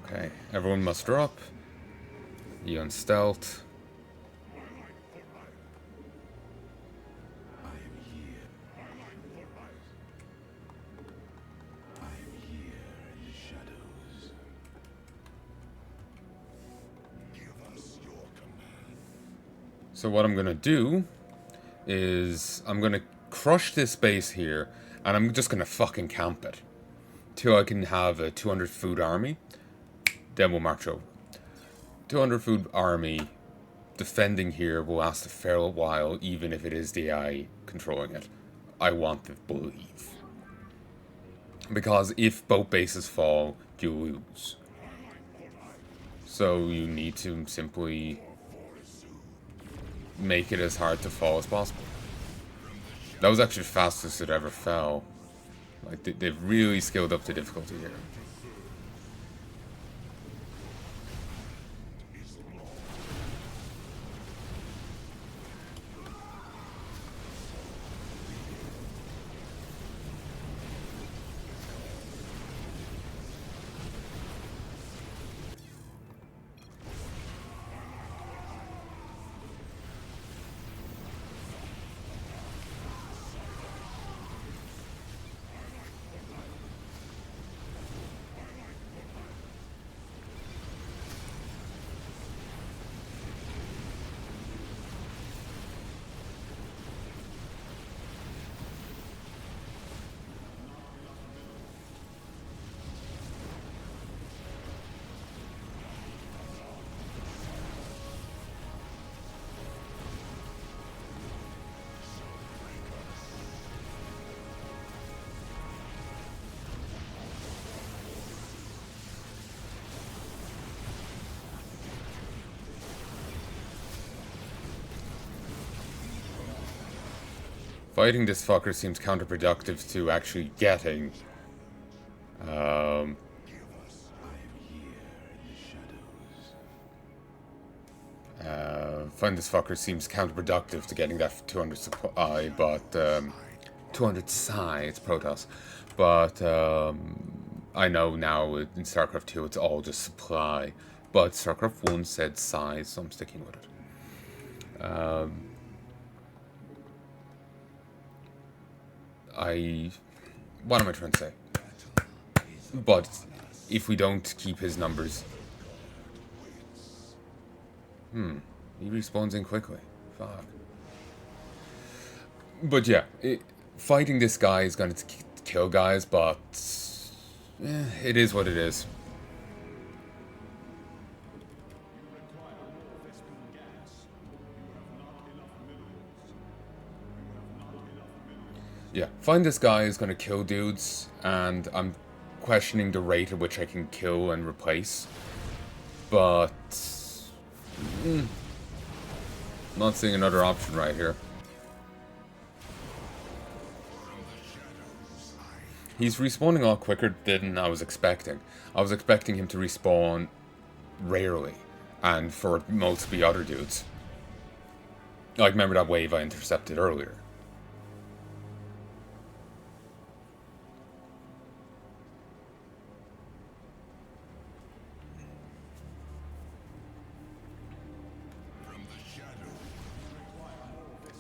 Okay, everyone muster up. You on stealth. So what I'm gonna do is I'm gonna crush this base here, and I'm just gonna fucking camp it till I can have a 200 food army. Then we'll march over. 200 food army defending here will last a fair while, even if it is the AI controlling it. I want to believe, because if both bases fall, you lose. So you need to simply make it as hard to fall as possible. That was actually the fastest it ever fell. Like, they've really scaled up the difficulty here. Fighting this fucker seems counterproductive to actually getting. Find this fucker seems counterproductive to getting that 200 supply, but 200 size Protoss. But I know now in StarCraft 2 it's all just supply, but StarCraft 1 said size, so I'm sticking with it. What am I trying to say? But if we don't keep his numbers... He respawns in quickly. Fuck. But yeah, fighting this guy is going to kill guys, but... it is what it is. Yeah, find this guy is going to kill dudes, and I'm questioning the rate at which I can kill and replace. But... not seeing another option right here. He's respawning a lot quicker than I was expecting. I was expecting him to respawn rarely, and for most to be other dudes. Like, remember that wave I intercepted earlier?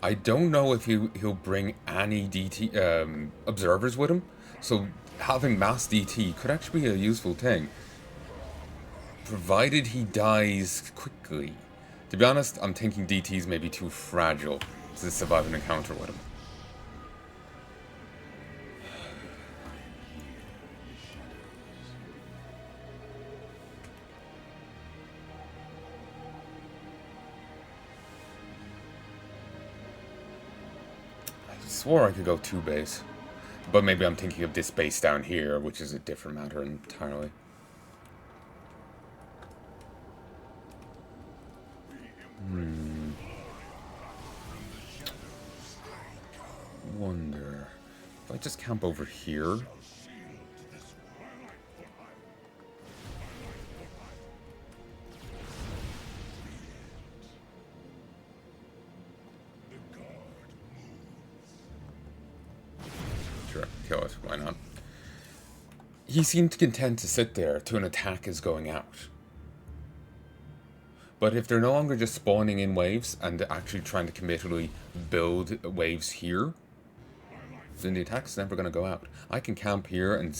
I don't know if he'll bring any DT observers with him, so having mass DT could actually be a useful thing, provided he dies quickly. To be honest, I'm thinking DTs may be too fragile to survive an encounter with him. I swore I could go 2 base, but maybe I'm thinking of this base down here, which is a different matter entirely. Wonder if I just camp over here. Sure, kill it. Why not? He seemed content to sit there till an attack is going out. But if they're no longer just spawning in waves and actually trying to committally build waves here, then the attack's never going to go out. I can camp here and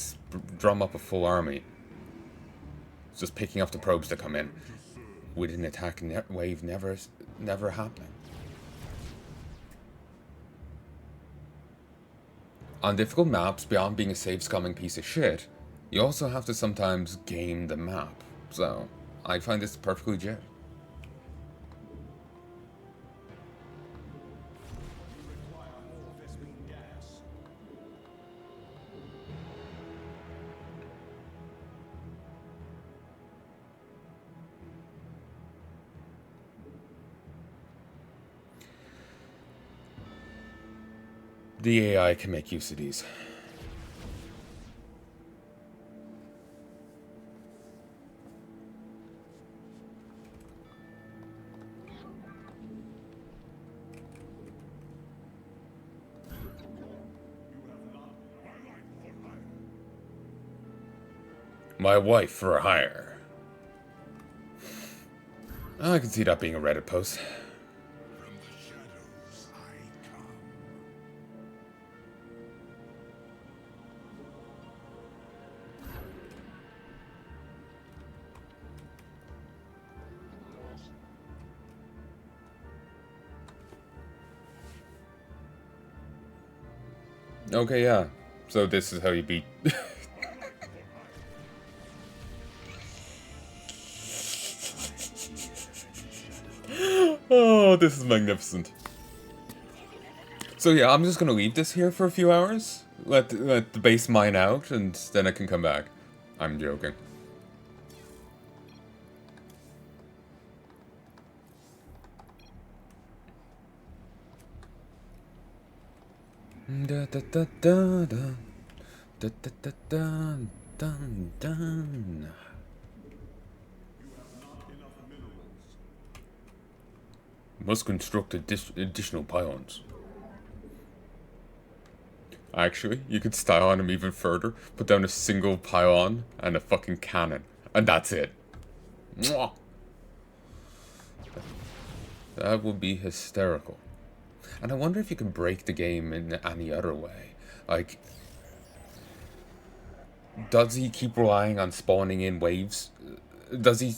drum up a full army. It's just picking up the probes that come in. With an attack wave never happening. On difficult maps, beyond being a save-scumming piece of shit, you also have to sometimes game the map. So, I find this perfectly legit. The AI can make use of these. My wife for hire. I can see that being a Reddit post. Okay, yeah. So this is how you beat... Oh, this is magnificent. So yeah, I'm just gonna leave this here for a few hours. Let the base mine out, and then I can come back. I'm joking. Da da da da da da da da da da. Must construct additional pylons. Actually, you could style on them even further. Put down a single pylon and a fucking cannon, and that's it. Mwah. That would be hysterical. And I wonder if you can break the game in any other way. Like, does he keep relying on spawning in waves? Does he,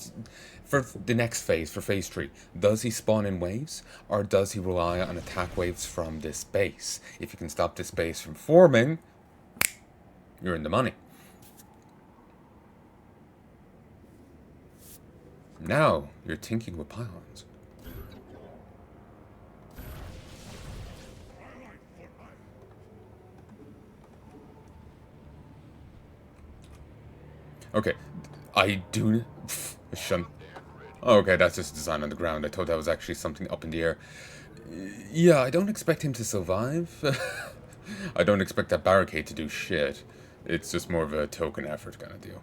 for the next phase, for phase 3, does he spawn in waves? Or does he rely on attack waves from this base? If you can stop this base from forming, you're in the money. Now, you're tinking with pylons. Okay, I do... Shun. Okay, that's just design on the ground. I thought that was actually something up in the air. Yeah, I don't expect him to survive. I don't expect that barricade to do shit. It's just more of a token effort kind of deal.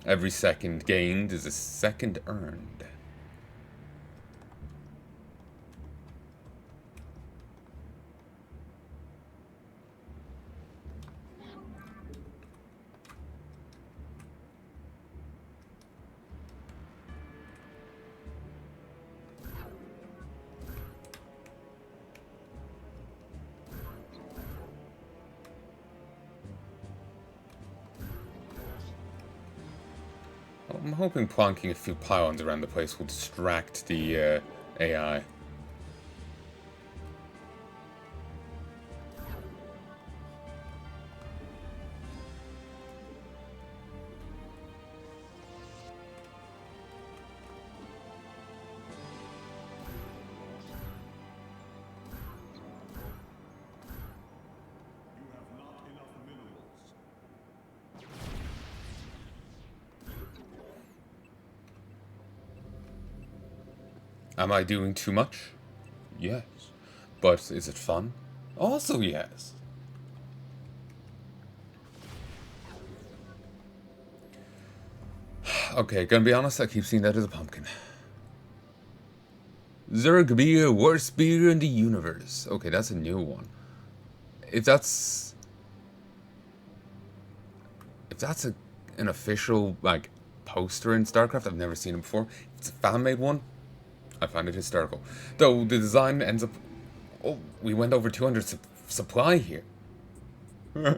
Every second gained is a second earned. I'm hoping plonking a few pylons around the place will distract the AI. Am I doing too much? Yes. But is it fun? Also yes. Okay, gonna be honest, I keep seeing that as a pumpkin. Zerg beer, worst beer in the universe. Okay, that's a new one. If that's that's an official, like, poster in StarCraft. I've never seen it before. If it's a fan-made one, I find it hysterical. Though the design ends up... Oh, we went over 200 supply here. Hell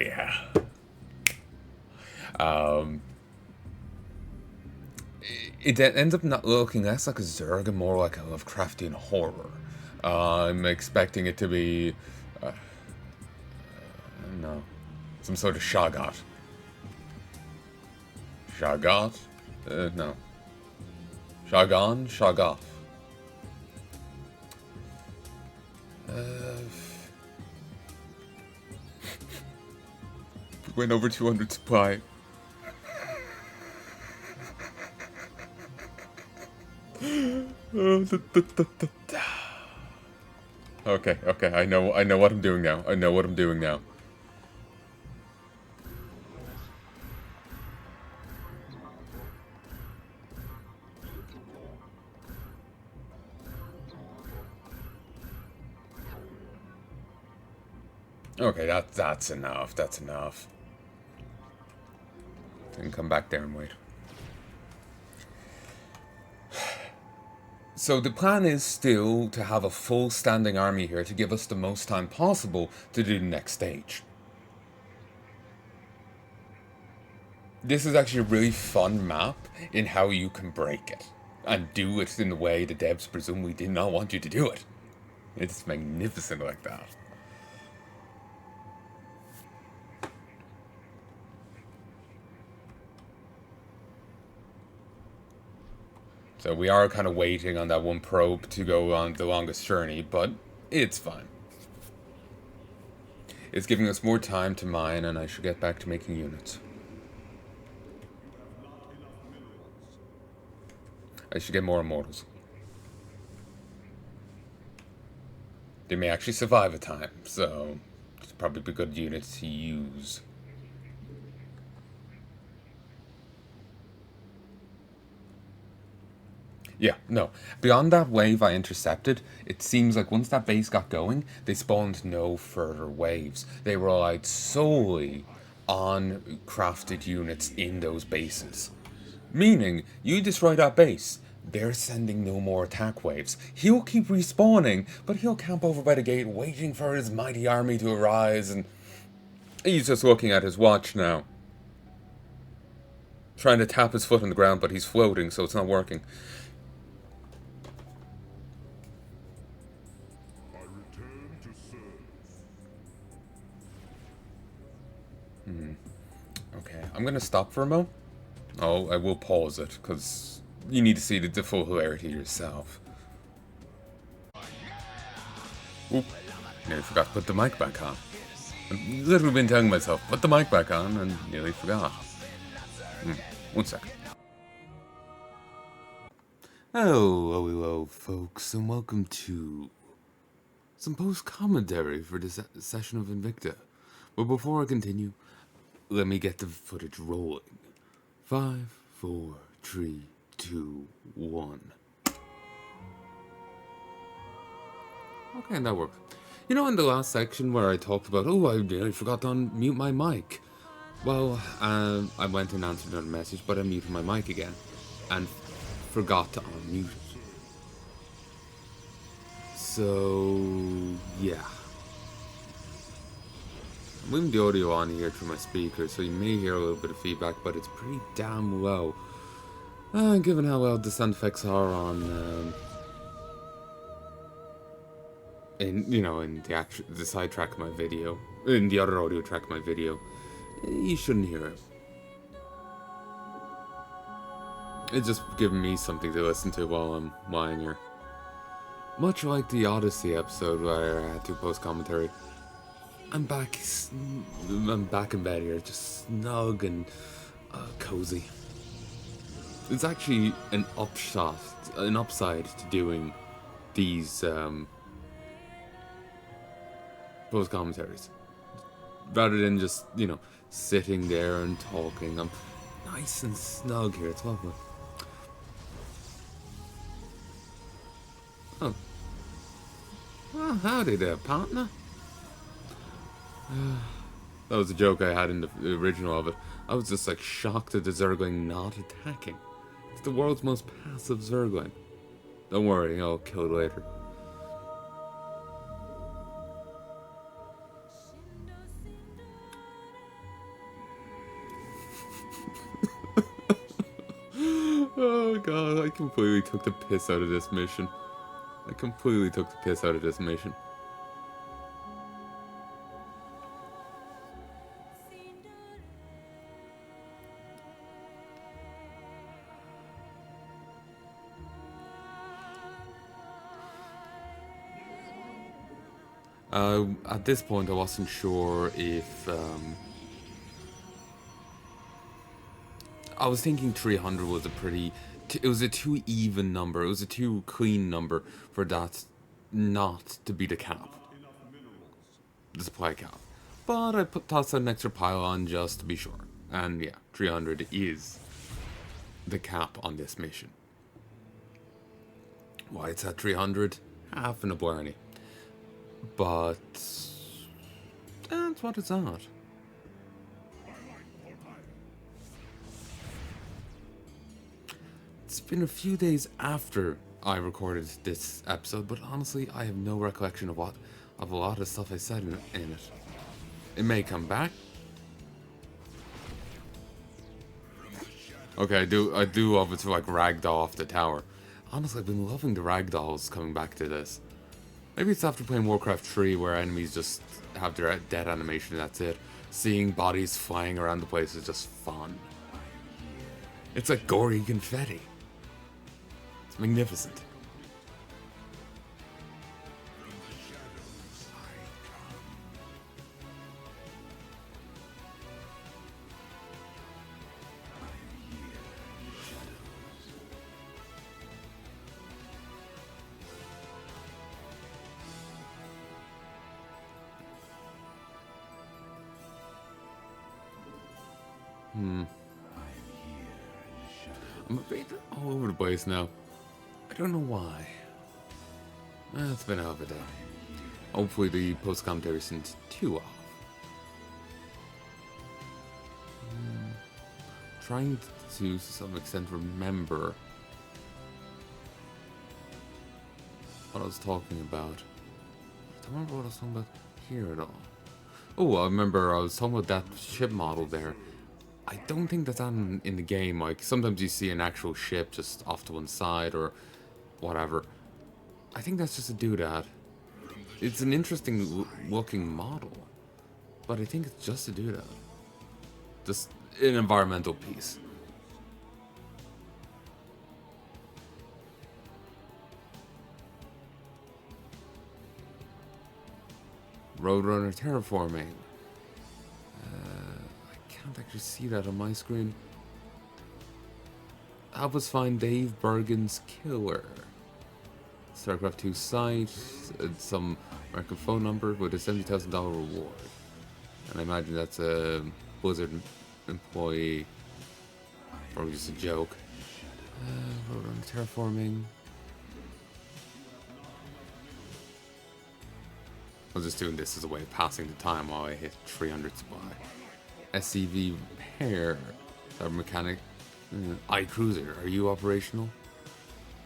yeah. It ends up not looking less like a Zerg and more like a Lovecraftian horror. I'm expecting it to be... no. Some sort of Shoggoth. Shoggoth? No. Shogun? Shoggoth. Went over 200 supply. Okay, I know what I'm doing now. I know what I'm doing now. Okay, that's enough. That's enough. I can come back there and wait. So the plan is still to have a full standing army here to give us the most time possible to do the next stage. This is actually a really fun map in how you can break it. And do it in the way the devs presumably did not want you to do it. It's magnificent like that. So we are kind of waiting on that one probe to go on the longest journey, but it's fine. It's giving us more time to mine, and I should get back to making units. I should get more immortals. They may actually survive a time, so it's probably a good unit to use. Yeah, no. Beyond that wave I intercepted, it seems like once that base got going, they spawned no further waves. They relied solely on crafted units in those bases. Meaning, you destroy that base, they're sending no more attack waves. He'll keep respawning, but he'll camp over by the gate waiting for his mighty army to arise, and he's just looking at his watch now. Trying to tap his foot on the ground, but he's floating, so it's not working. Okay, I'm gonna stop for a moment. Oh, I will pause it, because you need to see the full hilarity yourself. Oop, nearly forgot to put the mic back on. I've literally been telling myself, put the mic back on, and nearly forgot. 1 second. Hello, folks, and welcome to some post-commentary for this session of Invicta. But before I continue, let me get the footage rolling. 5, 4, 3, 2, 1. Okay, that worked. You know, in the last section where I talked about, oh, I nearly forgot to unmute my mic. Well, I went and answered another message, but I muted my mic again. And forgot to unmute it. So, yeah. I'm moving the audio on here through my speakers, so you may hear a little bit of feedback, but it's pretty damn low. Given how well the sound effects are on, in the side track of my video, in the other audio track of my video, you shouldn't hear it. It's just giving me something to listen to while I'm lying here. Much like the Odyssey episode where I had to post commentary. I'm back in bed here, just snug and cozy. It's actually an upside to doing these post commentaries. Rather than just, sitting there and talking. I'm nice and snug here, it's lovely. Oh. Oh, howdy there, partner. That was a joke I had in the original of it. I was just like shocked at the Zergling not attacking. It's the world's most passive Zergling. Don't worry, I'll kill it later. Oh god, I completely took the piss out of this mission. I completely took the piss out of this mission. At this point, I wasn't sure if... I was thinking 300 was a pretty... It was a too even number. It was a too clean number for that not to be the cap. The supply cap. But I tossed an extra pile on just to be sure. And yeah, 300 is the cap on this mission. Why it's at 300? Half in a blarney. But that's what it's at. It's been a few days after I recorded this episode, but honestly, I have no recollection of a lot of stuff I said in it. It may come back. Okay, I do love it to like ragdoll off the tower. Honestly, I've been loving the ragdolls coming back to this. Maybe it's after playing Warcraft 3 where enemies just have their death animation and that's it. Seeing bodies flying around the place is just fun. It's like gory confetti. It's magnificent. I'm a bit all over the place now. I don't know why. It's been a hell of a day. Hopefully the post-commentary isn't too off. Trying to some extent remember what I was talking about. I don't remember what I was talking about here at all. Oh, I remember I was talking about that ship model there. I don't think that's in the game. Like, sometimes you see an actual ship just off to one side or whatever. I think that's just a doodad. It's an interesting looking model, but I think it's just a doodad. Just an environmental piece. Roadrunner terraforming. I can't actually see that on my screen. Help us find Dave Bergen's killer. StarCraft 2 site, some American phone number with a $70,000 reward. And I imagine that's a Blizzard employee. Or just a joke. Roadrunner terraforming. I was just doing this as a way of passing the time while I hit 300 supply. SCV repair. Our mechanic. iCruiser, are you operational?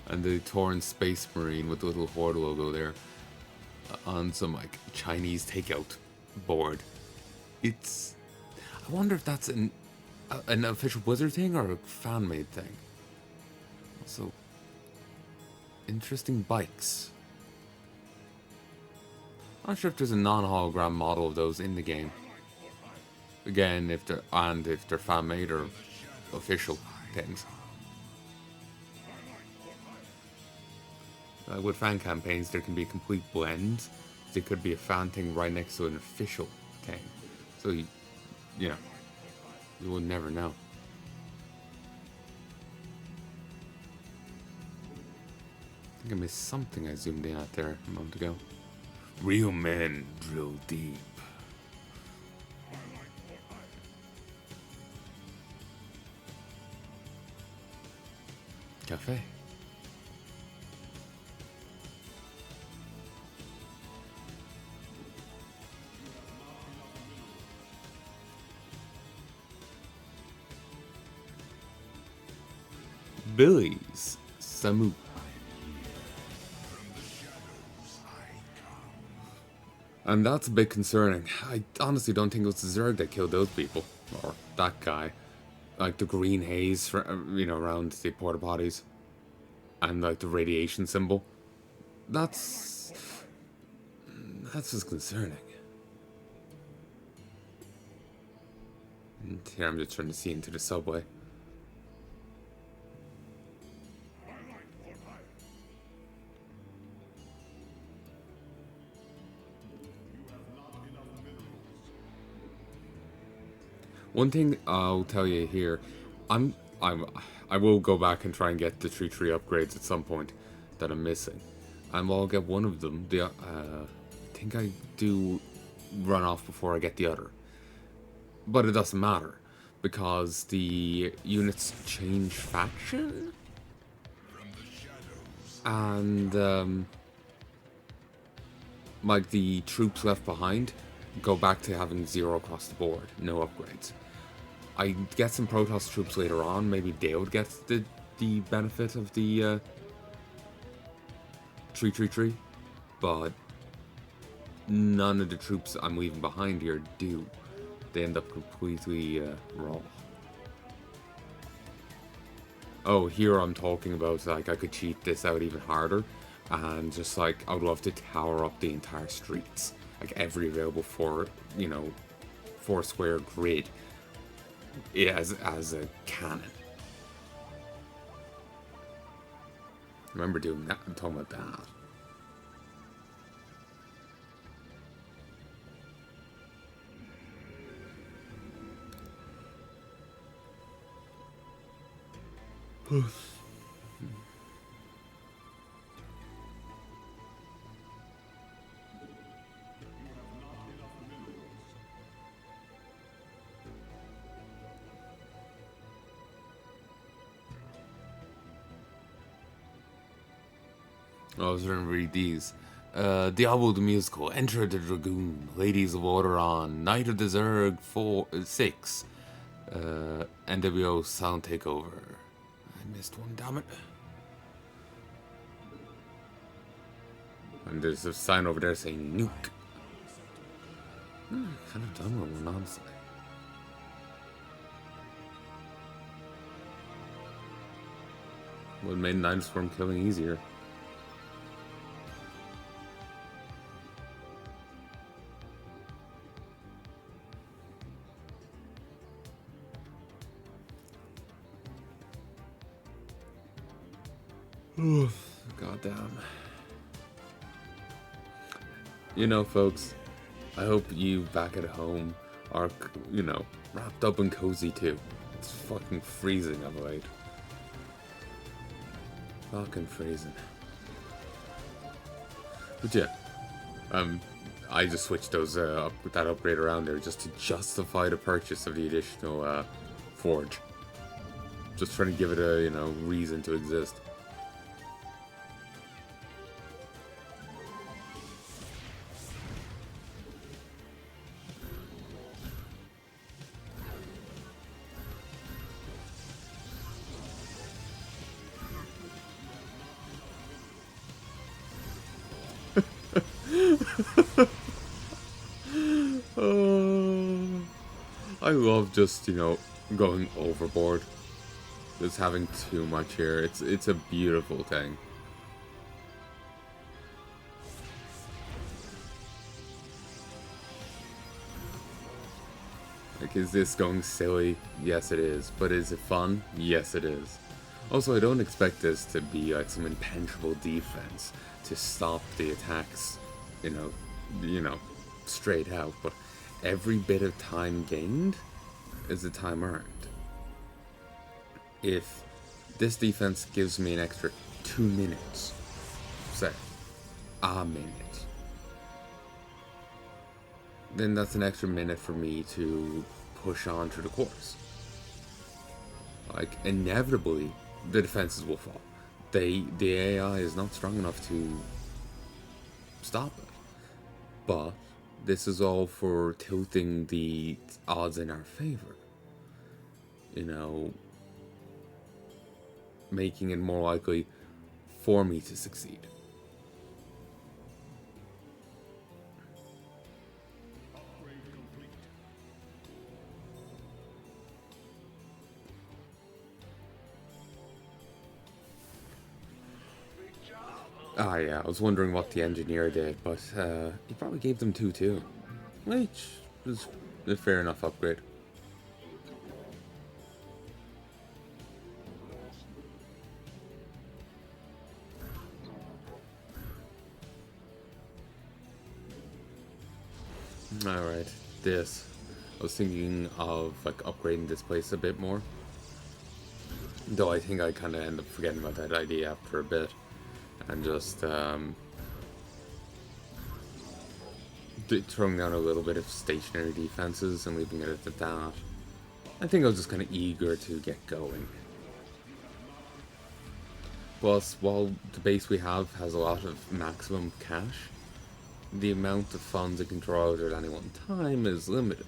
And the Torrent Space Marine with the little Horde logo there. On some like Chinese takeout board. It's... I wonder if that's an official Blizzard thing or a fan-made thing. Also, interesting bikes. I'm not sure if there's a non-hologram model of those in the game. Again, if they're fan-made or official things. With fan campaigns, there can be complete blends. There could be a fan thing right next to an official thing. So, you know, you will never know. I think I missed something I zoomed in at there a moment ago. Real men drill deep. Cafe. Billy's Samu. And that's a bit concerning. I honestly don't think it was the Zerg that killed those people. Or that guy. Like the green haze, around the porta potties. And like the radiation symbol. That's just concerning. And here I'm just trying to see into the subway. One thing I'll tell you here, I will go back and try and get the tree upgrades at some point that I'm missing, and I'll get one of them. I think I do run off before I get the other, but it doesn't matter because the units change faction, and like the troops left behind go back to having 0 across the board, no upgrades. I get some Protoss troops later on, maybe they would get the benefit of the tree, but none of the troops I'm leaving behind here do. They end up completely raw. Oh, here I'm talking about, like, I could cheat this out even harder, and just, like, I would love to tower up the entire streets. Like, every available 4 square grid as a cannon. I remember doing that. I'm talking about that. I was going to read these. Diablo the Musical, Enter the Dragoon, Ladies of Orderon, Night of the Zerg 6, NWO Sound Takeover. I missed one, damn it. And there's a sign over there saying nuke. Kind of done with one, honestly. Would have made Night Storm killing easier. Goddamn. You know, folks, I hope you back at home are, wrapped up and cozy too. It's fucking freezing of late. Fucking freezing. But yeah, I just switched that upgrade around there just to justify the purchase of the additional forge. Just trying to give it a reason to exist. I love just, going overboard. Just having too much here. It's a beautiful thing. Like, is this going silly? Yes, it is. But is it fun? Yes, it is. Also, I don't expect this to be like some impenetrable defense to stop the attacks, straight out. But every bit of time gained is the time earned. If this defense gives me an extra 2 minutes, say, a minute, then that's an extra minute for me to push on through the course. Like, inevitably, the defenses will fall. The AI is not strong enough to stop it. But this is all for tilting the odds in our favor. making it more likely for me to succeed. Ah, yeah, I was wondering what the engineer did, but he probably gave them 2 too, which was a fair enough upgrade. Alright, this. I was thinking of like upgrading this place a bit more. Though I think I kind of end up forgetting about that idea after a bit. And just throwing down a little bit of stationary defenses and leaving it at that. I think I was just kind of eager to get going. Plus, while the base we have has a lot of maximum cash, the amount of funds it can draw out at any one time is limited.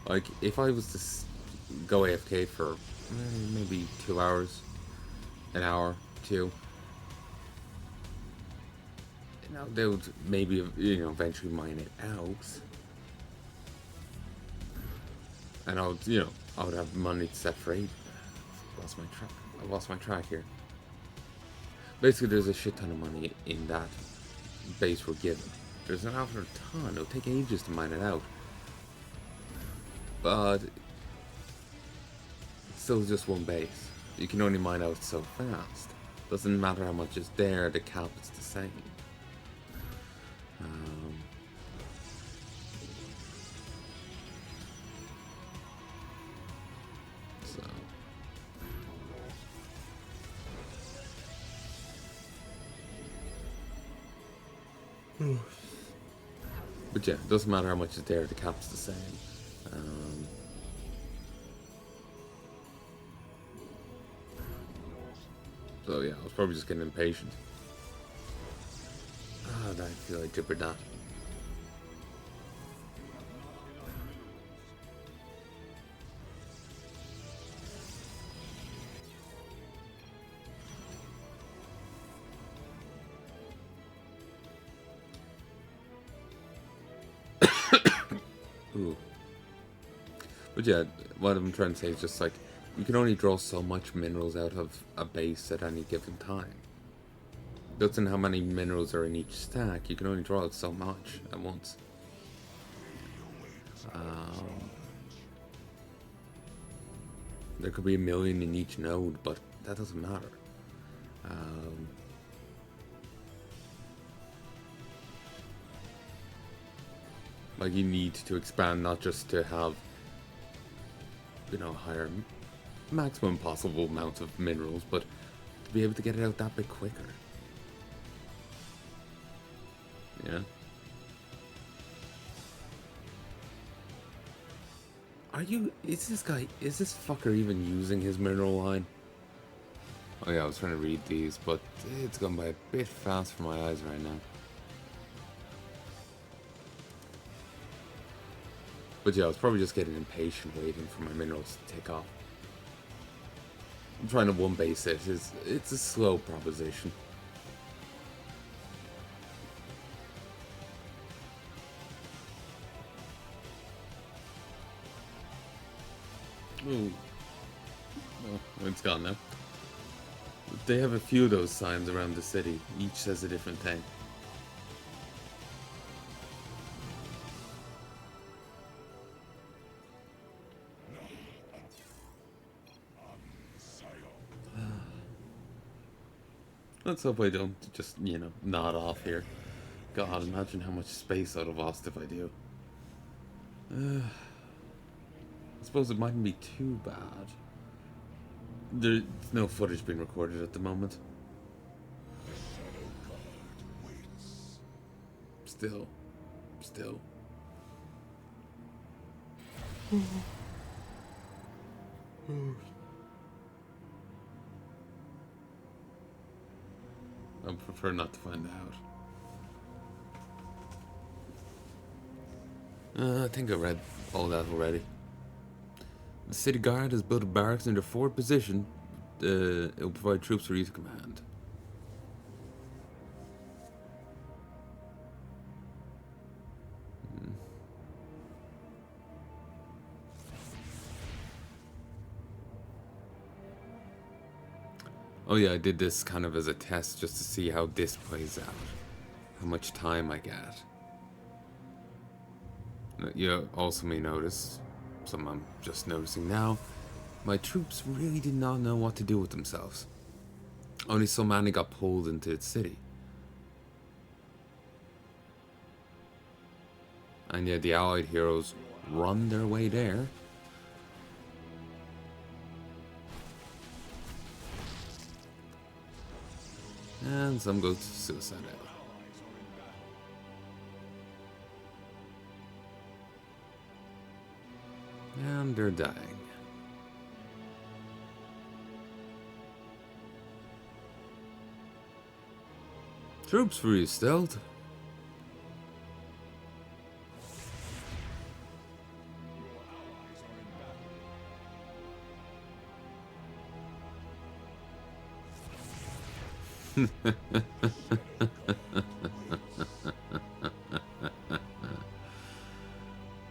Like, if I was to go AFK for maybe 2 hours, an hour, 2, they would maybe, eventually mine it out. And I would have money to set free. I lost my track here. Basically, there's a shit ton of money in that base we're given. There's an after ton. It'll take ages to mine it out. But it's still just one base. You can only mine out so fast. Doesn't matter how much is there, the cap is the same. But yeah, it doesn't matter how much is there, the cap's the same. So yeah, I was probably just getting impatient. I feel like jibber that. Ooh. But yeah, what I'm trying to say is just like, you can only draw so much minerals out of a base at any given time. Doesn't how many minerals are in each stack, you can only draw out so much at once. There could be 1 million in each node, but that doesn't matter. Like, you need to expand not just to have, higher maximum possible amount of minerals, but to be able to get it out that bit quicker. Yeah. Is this fucker even using his mineral line? Oh yeah, I was trying to read these, but it's gone by a bit fast for my eyes right now. But yeah, I was probably just getting impatient waiting for my minerals to take off. I'm trying to one base it. It's a slow proposition. Ooh. Oh, it's gone now. They have a few of those signs around the city. Each says a different thing. Let's hope I don't just, nod off here. God, imagine how much space I'd have lost if I do. I suppose it mightn't be too bad. There's no footage being recorded at the moment. Still. I prefer not to find out. I think I read all that already. The city guard has built a barracks in their forward position it will provide troops for you to command. Oh yeah, I did this kind of as a test just to see how this plays out. How much time I get. You also may notice, some I'm just noticing now, my troops really did not know what to do with themselves. Only so many got pulled into the city. And yet the allied heroes run their way there. And some go to suicide. And they're dying. Troops for you, stealth.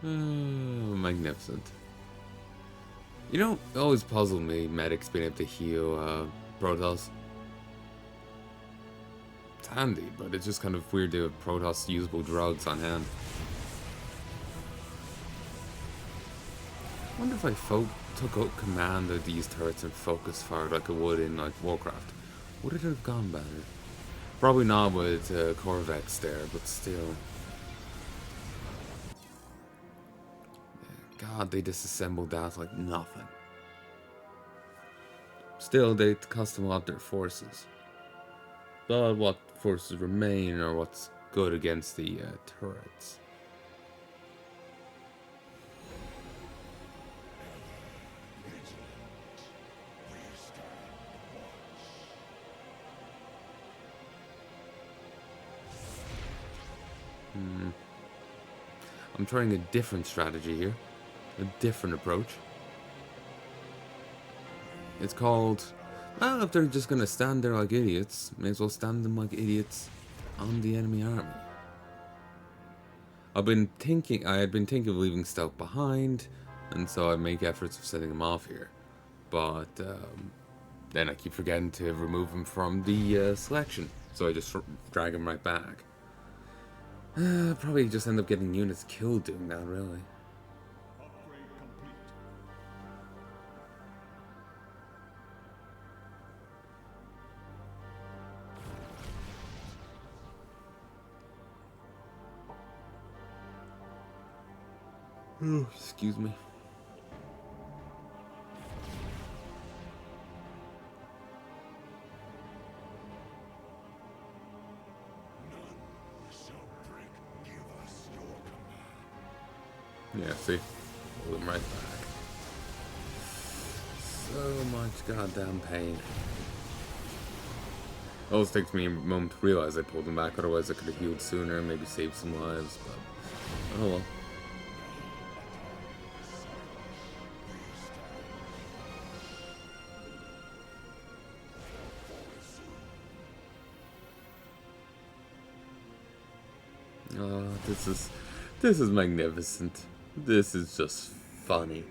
Magnificent. You know, it always puzzled me, medics being able to heal Protoss. It's handy, but it's just kind of weird to have Protoss usable drugs on hand. I wonder if I took out command of these turrets and focus fire like I would in like Warcraft. Would it have gone better? Probably not with Corvettes there, but still. God, they disassembled that like nothing. Still, they custom up their forces. But what forces remain are what's good against the turrets. I'm trying a different strategy here. A different approach. It's called, well, if they're just gonna stand there like idiots, may as well stand them like idiots on the enemy army. I had been thinking of leaving stealth behind, and so I make efforts of setting them off here. But then I keep forgetting to remove them from the selection, so I just drag them right back. Probably just end up getting units killed doing that, really. Oh, excuse me. Yeah, see? Pull them right back. So much goddamn pain. It always takes me a moment to realize I pulled them back, otherwise I could have healed sooner and maybe saved some lives, but oh well. Oh, this is magnificent. This is just funny.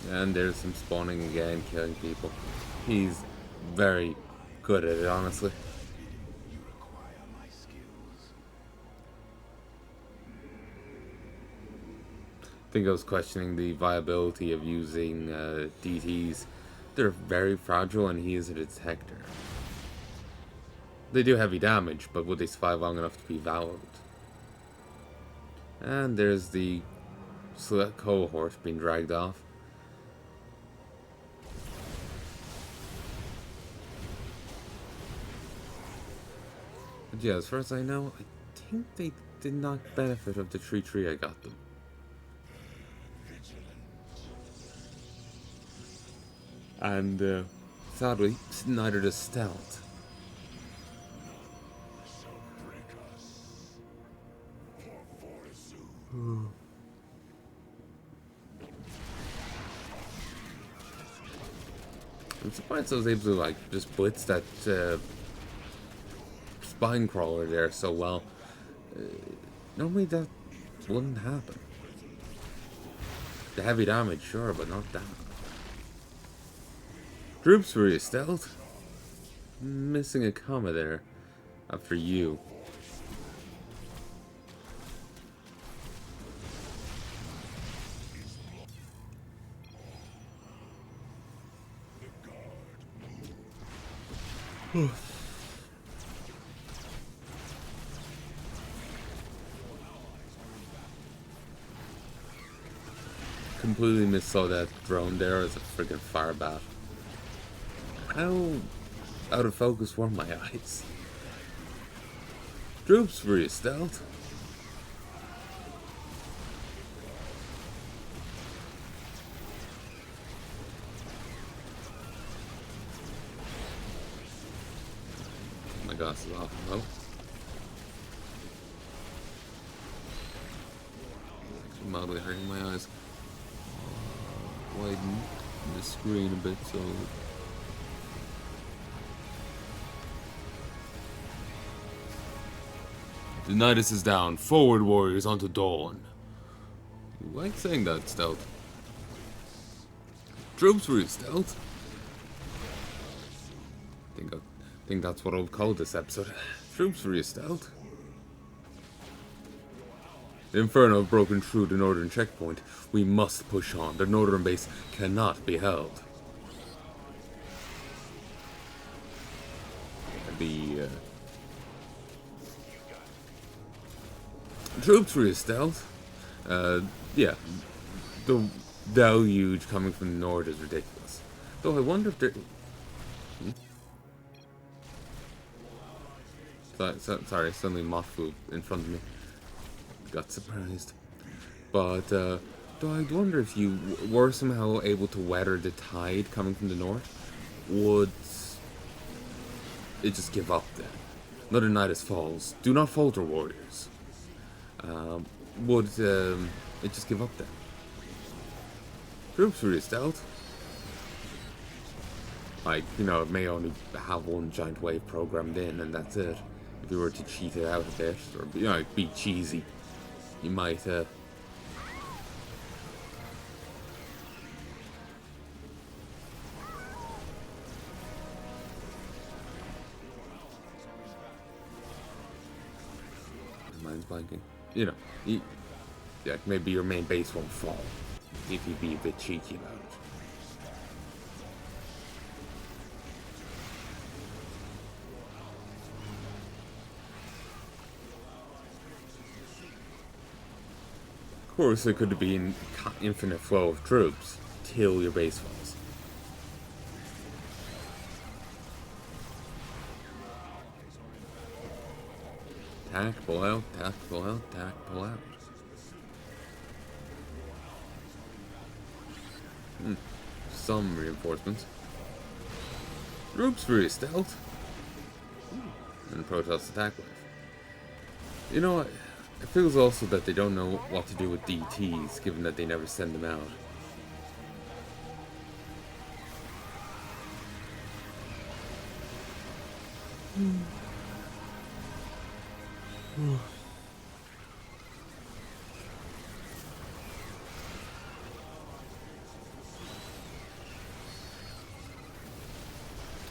And there's him spawning again, killing people. He's very good at it, honestly. I think I was questioning the viability of using DTs. They're very fragile and he is a detector. They do heavy damage, but would they survive long enough to be valid? And there's the select cohort being dragged off. But yeah, as far as I know, I think they did not benefit of the tree I got them. And sadly, neither does stealth. I'm surprised I was able to, like, just blitz that spine crawler there so well. Normally that wouldn't happen. The heavy damage, sure, but not that. Troops for your stealth. Missing a comma there after you. Completely missaw that drone there as a friggin' fire bat. How out of focus were my eyes? Troops for your stealth. My glasses is off. Oh. Actually mildly hurting my eyes. Widen the screen a bit so the Nidus is down. Forward, warriors, onto dawn. You like saying that, Stealth. Troops for your stealth. I think that's what I'll call this episode. Troops for your stealth. The Inferno have broken through the northern checkpoint. We must push on. The northern base cannot be held. The troops for your stealth. Yeah, the deluge coming from the north is ridiculous. Though I wonder if they're... Sorry, suddenly moth flew in front of me. Got surprised. But, though I wonder if you were somehow able to weather the tide coming from the north, would it just give up then? Another Nidus falls. Do not falter, warriors. Would it just give up then? Troops for your stealth. Like, you know, it may only have one giant wave programmed in, and that's it. If you were to cheat it out a bit, or, you know, be cheesy, you might, mine's blanking. You know, yeah, maybe your main base won't fall if you be a bit cheeky about it. Of course, there could be an infinite flow of troops till your base falls. Tack, pull out, tack, pull out, tack, pull out. Some reinforcements. Troops for your stealth. And Protoss attack wave. You know what? It feels also that they don't know what to do with DTs, given that they never send them out.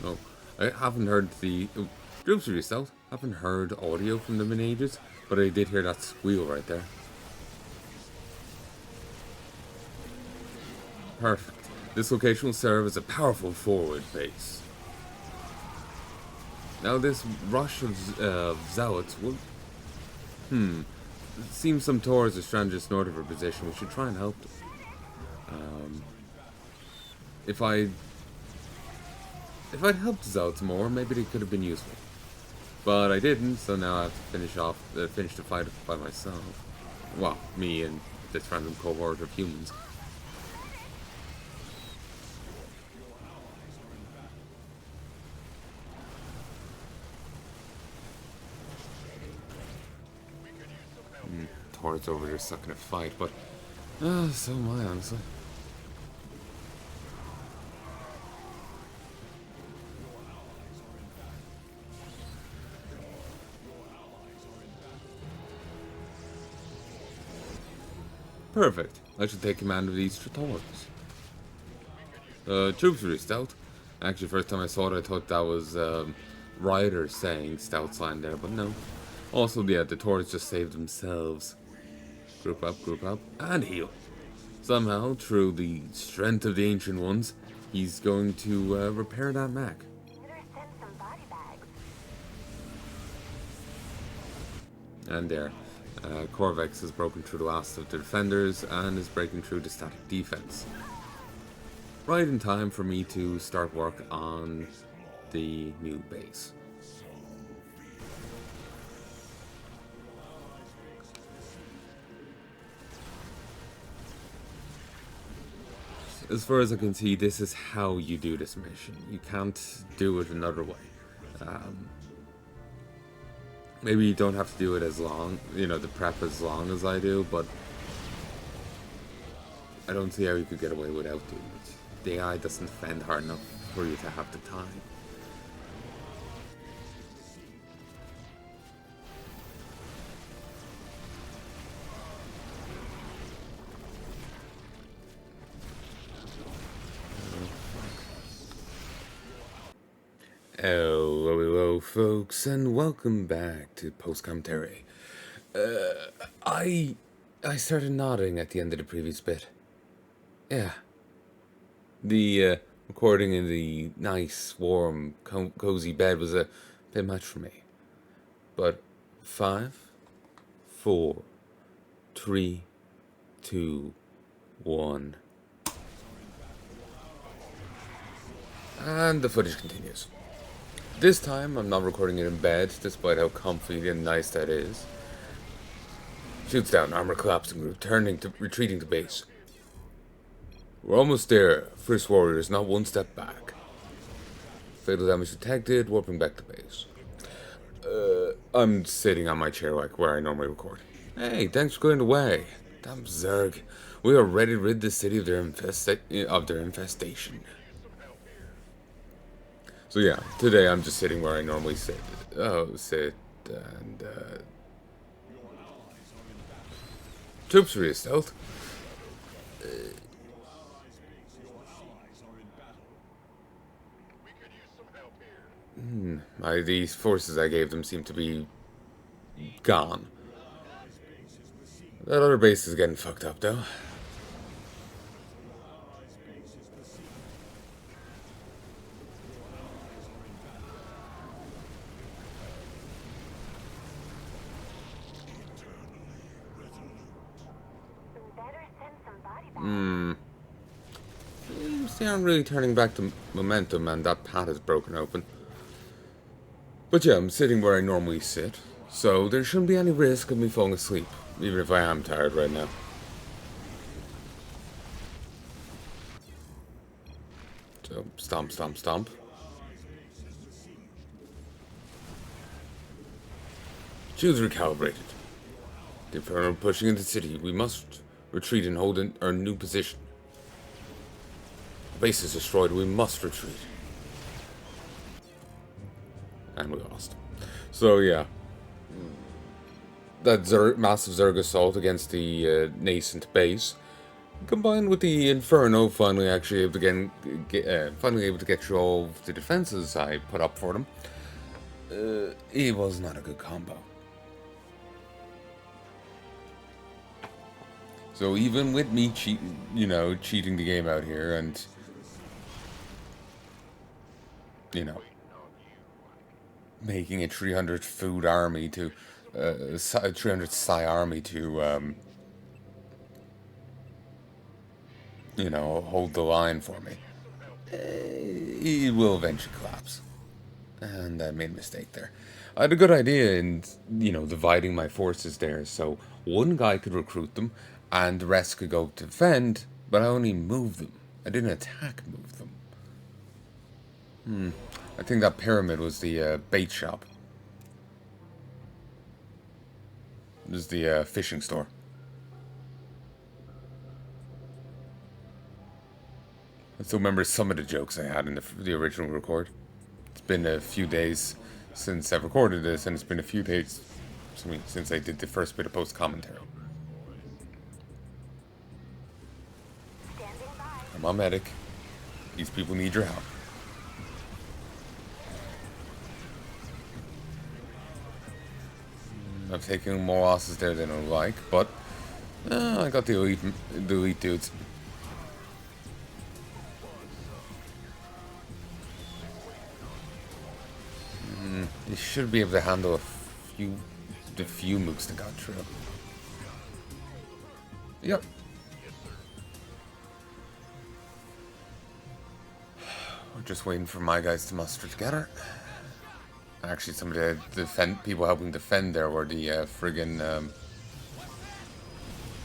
Oh, I haven't heard the... Troops for yourself. Haven't heard audio from them in ages, but I did hear that squeal right there. Perfect. This location will serve as a powerful forward base. Now this rush of zealots will... It seems some Taurs are stranded just north of our position. We should try and help them. If I'd helped the zealots more, maybe they could have been useful. But I didn't, so now I have to finish the fight by myself. Well, me and this random cohort of humans. Taur's over here sucking a fight, but so am I, honestly. Perfect. I should take command of these Tritons. Troops really stout. Actually, first time I saw it, I thought that was riders saying stout sign there, but no. Also, yeah, the Taurs just saved themselves. Group up, and heal. Somehow, through the strength of the Ancient Ones, he's going to repair that mech. And there. Corvex has broken through the last of the defenders and is breaking through the static defense. Right in time for me to start work on the new base. As far as I can see, this is how you do this mission. You can't do it another way. Maybe you don't have to do it as long, you know, the prep as long as I do, but I don't see how you could get away without doing it. The AI doesn't defend hard enough for you to have the time. Hello, folks, and welcome back to Post Commentary. I started nodding at the end of the previous bit. Yeah. The recording in the nice, warm, cozy bed was a bit much for me. But 5, 4, 3, 2, 1. And the footage continues. This time, I'm not recording it in bed, despite how comfy and nice that is. Shoots down, armor collapsing, retreating to base. We're almost there. First warrior is not one step back. Fatal damage detected, warping back to base. I'm sitting on my chair like where I normally record. Hey, thanks for going away. Damn Zerg. We are ready to rid the city of their infestation. So yeah, today I'm just sitting where I normally sit. And troops are stealth. These forces I gave them seem to be gone. That other base is getting fucked up though. They aren't really turning back the momentum, and that path is broken open. But yeah, I'm sitting where I normally sit, so there shouldn't be any risk of me falling asleep, even if I am tired right now. So, stomp, stomp, stomp. Shields recalibrated. The Inferno are pushing into the city. We must retreat and hold our new position. The base is destroyed. We must retreat. And we lost. So yeah, that massive Zerg assault against the nascent base, combined with the Inferno finally able to get through all of the defenses I put up for them, it was not a good combo. So even with me cheating the game out here and, making a 300 food army to, 300 Psi army to, hold the line for me, it will eventually collapse. And I made a mistake there. I had a good idea in, dividing my forces there, so one guy could recruit them, and the rest could go to defend, but I only moved them. I didn't move them. I think that pyramid was the bait shop. This is the fishing store. I still remember some of the jokes I had in the original record. It's been a few days since I've recorded this, and it's been a few days since I did the first bit of post-commentary. Come on, medic. These people need your help. I'm taking more losses there than I like, but I got the elite dudes. You should be able to handle the few mooks that got through. Yep. We're just waiting for my guys to muster together. Actually, some of the people helping defend there were the friggin'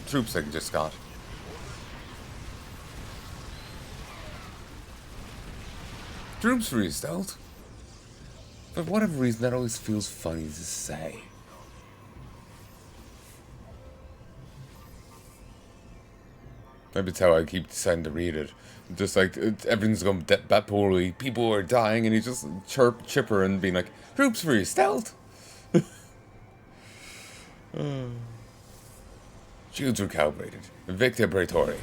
troops I just got. Troops for you, stealth. For whatever reason, that always feels funny to say. Maybe it's how I keep deciding to read it. Just like, everything's going that poorly, people are dying, and he's just chipper and being like, troops for you, stealth! Shields were calibrated. Invicta Praetori.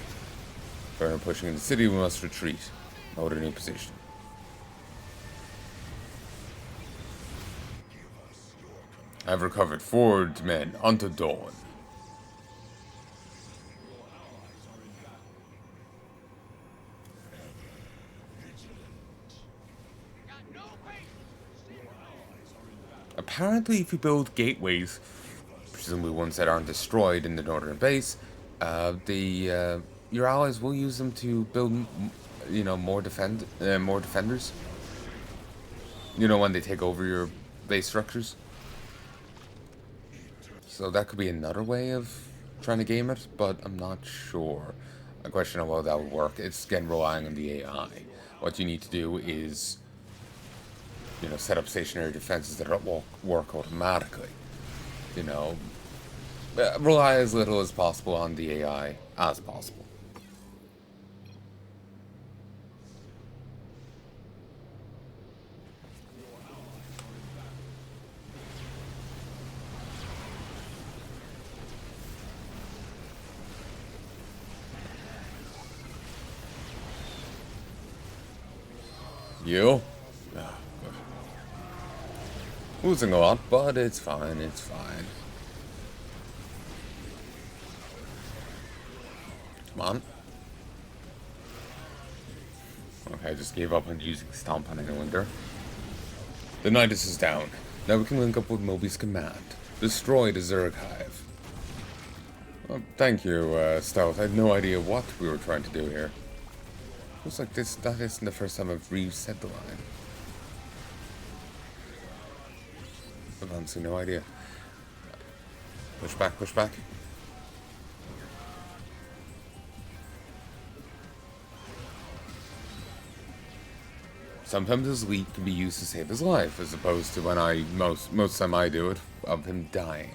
Burner pushing in the city, we must retreat. Hold a new position. I've recovered forward men unto dawn. Apparently, if you build gateways, presumably ones that aren't destroyed in the northern base, your allies will use them to build, more defenders. You know, when they take over your base structures. So that could be another way of trying to game it, but I'm not sure. I question how well that would work. It's again relying on the AI. What you need to do is, set up stationary defenses that work automatically. Rely as little as possible on the AI as possible. You? Oh, good. Losing a lot, but it's fine, it's fine. Come on. Okay, I just gave up on using Stomp on anyone there. The Nidus is down. Now we can link up with Moby's command. Destroy the Zerg Hive. Well, thank you, Stealth. I had no idea what we were trying to do here. Looks like that isn't the first time I've reset the line. I've honestly no idea. Push back, push back. Sometimes his leak can be used to save his life, as opposed to when most time I do it, of him dying.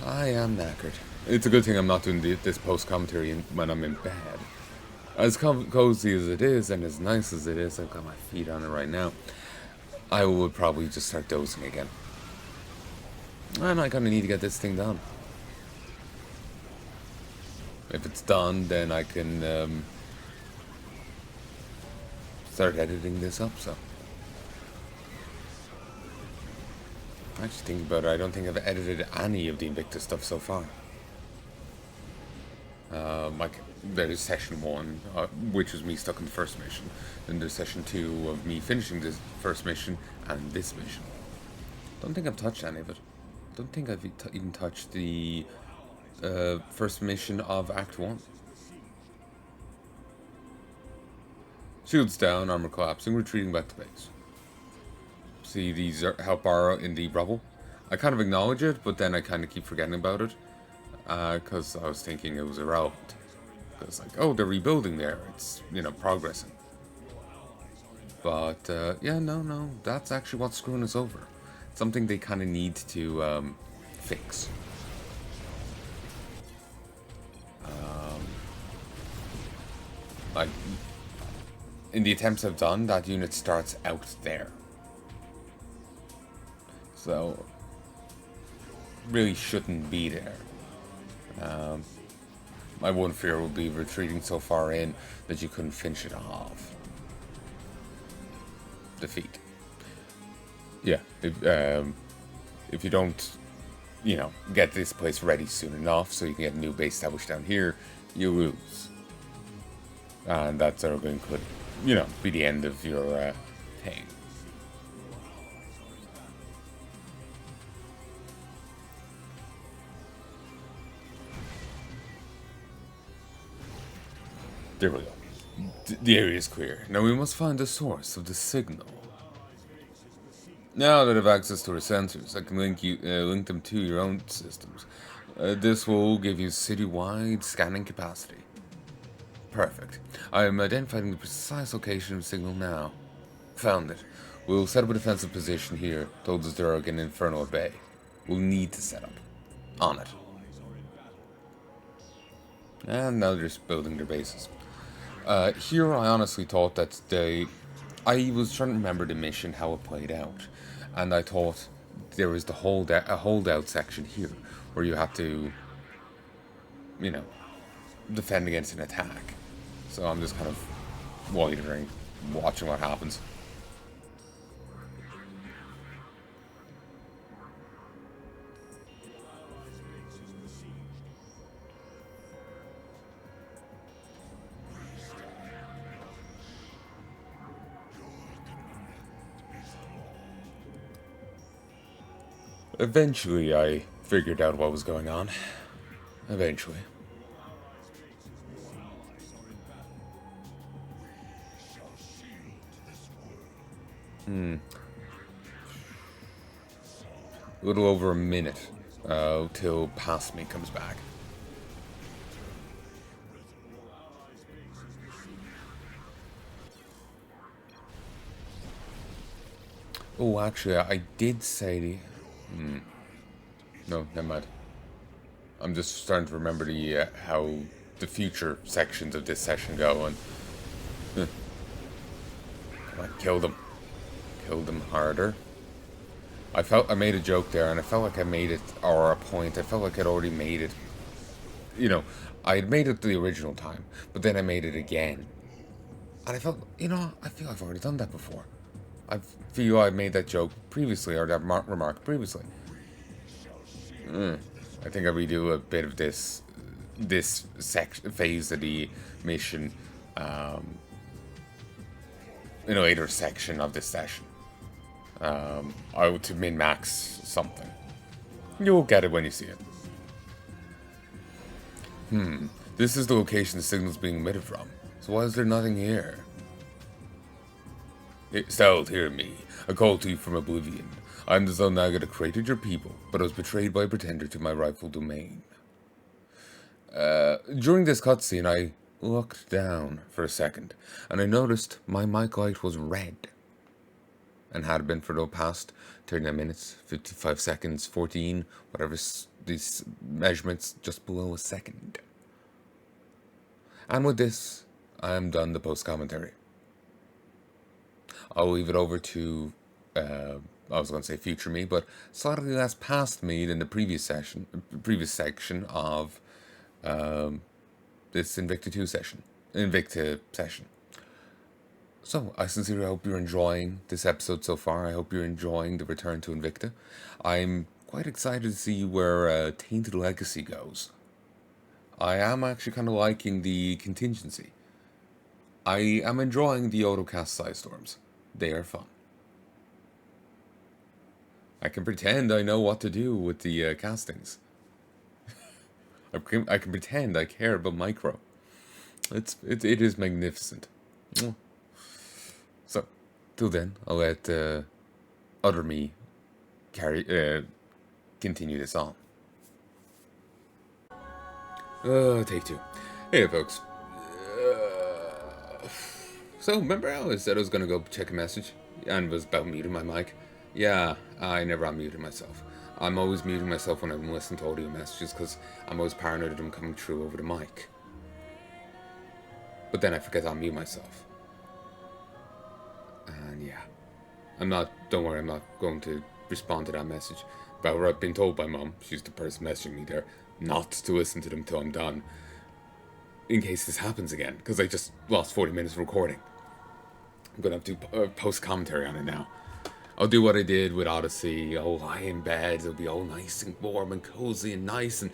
I am knackered. It's a good thing I'm not doing this post-commentary when I'm in bed. As cozy as it is, and as nice as it is, I've got my feet on it right now, I would probably just start dozing again. And I kind of need to get this thing done. If it's done, then I can start editing this up, so. Actually, thinking about it, I don't think I've edited any of the Invicta stuff so far. There's session 1, which was me stuck in the first mission. Then there's session 2 of me finishing this first mission and this mission. Don't think I've touched any of it. Don't think I've even touched the first mission of Act 1. Shields down, armor collapsing, retreating back to base. See these help bar in the rubble. I kind of acknowledge it, but then I kind of keep forgetting about it. Because I was thinking it was irrelevant. Because, like, oh, they're rebuilding there. It's, progressing. But, yeah, no. That's actually what's screwing us over. Something they kind of need to, fix. in the attempts I've done, that unit starts out there. So, really shouldn't be there. My one fear would be retreating so far in that you couldn't finish it off. Defeat. Yeah, if you don't, you know, get this place ready soon enough so you can get a new base established down here, you lose. And that sort of could, you know, be the end of your thing. There we go. The area is clear. Now we must find the source of the signal. Now that I have access to our sensors, I can link them to your own systems. This will give you citywide scanning capacity. Perfect. I am identifying the precise location of the signal now. Found it. We'll set up a defensive position here, told us there are an Infernal Bay. We'll need to set up. On it. And now they're just building their bases. Here I honestly thought that I was trying to remember the mission, how it played out. And I thought there was a holdout section here, where you have to, you know, defend against an attack. So I'm just kind of loitering, watching what happens. Eventually, I figured out what was going on. Eventually. A little over a minute till past me comes back. Oh, actually, I did say no, never mind. I'm just starting to remember the how the future sections of this session go, and I killed them. Killed them harder. I made a joke there, and I felt like I made it, or a point. I felt like I'd already made it. You know, I had made it the original time, but then I made it again, and I felt, you know, I feel I've already done that before. I feel I made that joke previously, or that remark previously. I think I redo a bit of this phase of the mission in a later section of this session. I would to min-max something. You'll get it when you see it. This is the location the signal's being emitted from. So why is there nothing here? Stealth, hear me. I call to you from oblivion. I am the Zelnaga that created your people, but I was betrayed by a pretender to my rightful domain. During this cutscene, I looked down for a second, and I noticed my mic light was red. And had been for the past 39 minutes, 55 seconds, 14, whatever these measurements, just below a second. And with this, I am done the post-commentary. I'll leave it over to, I was going to say future me, but slightly less past me than the previous section of this Invicta session. So, I sincerely hope you're enjoying this episode so far. I hope you're enjoying the return to Invicta. I'm quite excited to see where Tainted Legacy goes. I am actually kind of liking the contingency. I am enjoying the autocast side storms. They are fun. I can pretend I know what to do with the castings. I can pretend I care about micro. It is magnificent. So, till then, I'll let other me continue this on. Take two. Hey, folks. So, remember how I said I was going to go check a message? And was about muting my mic? Yeah, I never unmuted myself. I'm always muting myself when I'm listening to audio messages because I'm always paranoid of them coming through over the mic. But then I forget to unmute myself. And yeah, don't worry, I'm not going to respond to that message. However, I've been told by Mom, she's the person messaging me there, not to listen to them till I'm done, in case this happens again, because I just lost 40 minutes of recording. I'm going to have to post commentary on it now. I'll do what I did with Odyssey. I'll lie in bed, it'll be all nice and warm and cozy and nice, and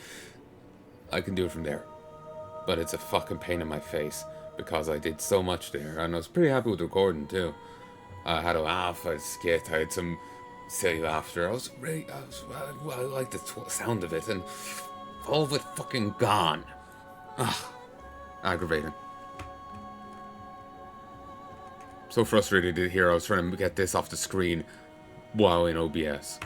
I can do it from there. But it's a fucking pain in my face, because I did so much there, and I was pretty happy with the recording too. I had a laugh, I had a skit, I had some silly laughter. I liked the sound of it, and all of it fucking gone. Ugh, aggravating. So frustrated here, I was trying to get this off the screen while in OBS.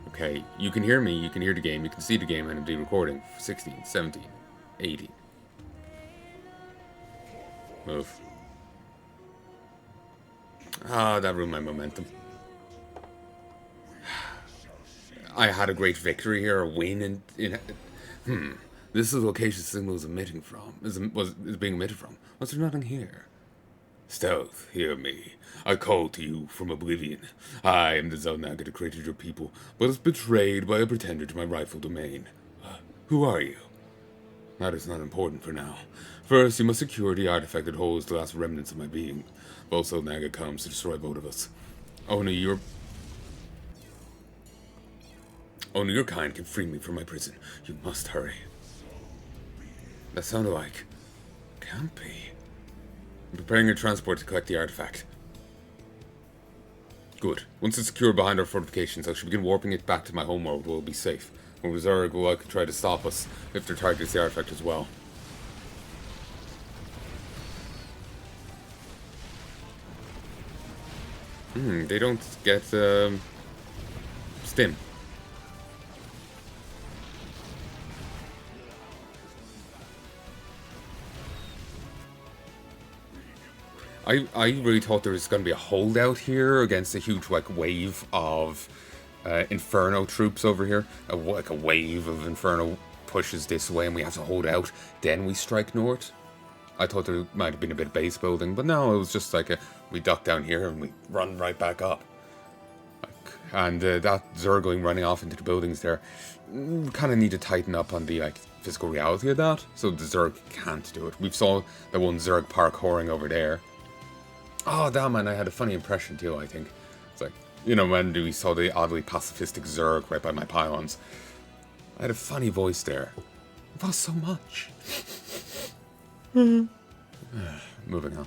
Okay, you can hear me, you can hear the game, you can see the game, and I'm doing recording. 16, 17, 18. Move. Ah, that ruined my momentum. I had a great victory here, a win, and this is the location the signal is emitting from. Is being emitted from. Was there nothing here? Stealth, hear me. I call to you from oblivion. I am the Zelnaga that created your people, but was betrayed by a pretender to my rightful domain. Who are you? That is not important for now. First, you must secure the artifact that holds the last remnants of my being. Both Zelnaga comes to destroy both of us. Only your kind can free me from my prison. You must hurry. That sounded like... Can't be. I'm preparing a transport to collect the artifact. Good. Once it's secured behind our fortifications, I should begin warping it back to my homeworld where we'll be safe. Or Zerg will likely try to stop us if their target is the artifact as well. They don't get, stim. I really thought there was going to be a holdout here against a huge, like, wave of Inferno troops over here. Like a wave of Inferno pushes this way and we have to hold out. Then we strike north. I thought there might have been a bit of base building, but no, it was just like we duck down here and we run right back up. And that Zergling running off into the buildings there, kind of need to tighten up on the physical reality of that, so the Zerg can't do it. We saw the one Zerg parkouring over there. Oh, damn, man, I had a funny impression too, I think. It's like, when we saw the oddly pacifistic Zerg right by my pylons. I had a funny voice there. It was so much. Moving on.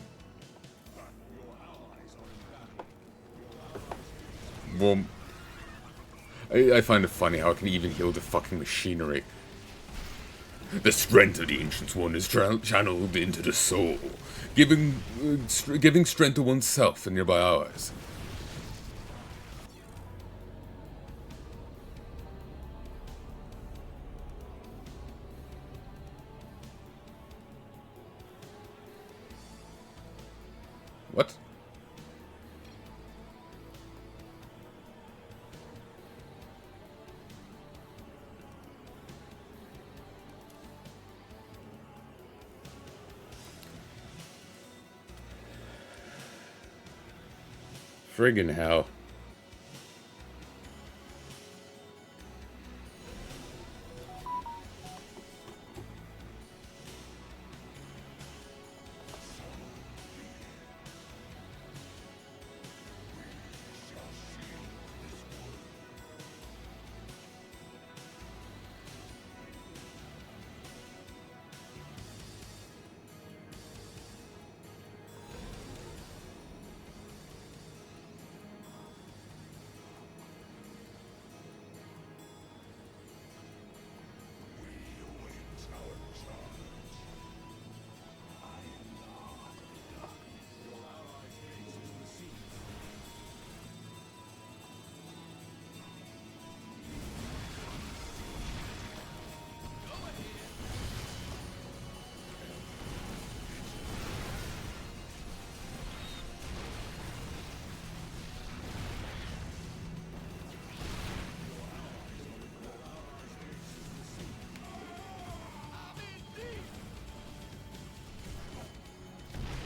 Well, I find it funny how I can even heal the fucking machinery. The strength of the Ancient One is channeled into the soul, giving strength to oneself and nearby allies. What? Friggin' hell.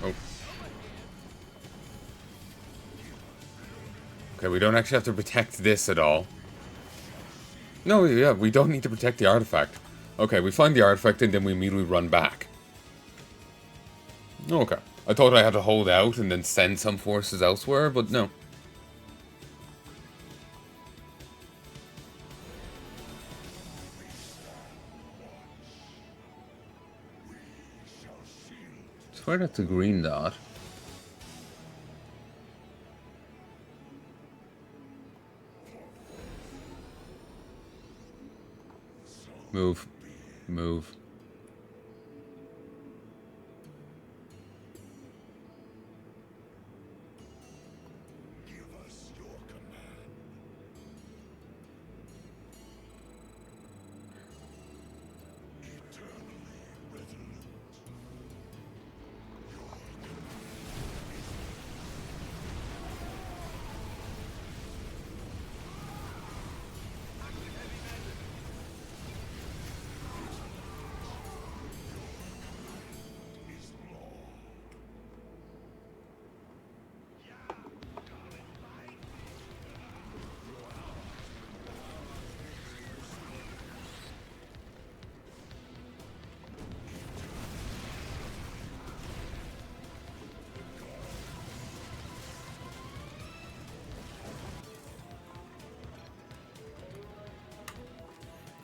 Oh. Okay, we don't actually have to protect this at all. No, yeah, we don't need to protect the artifact. Okay, we find the artifact and then we immediately run back. Okay. I thought I had to hold out and then send some forces elsewhere, but no. Where that's a green dot. Move. Move.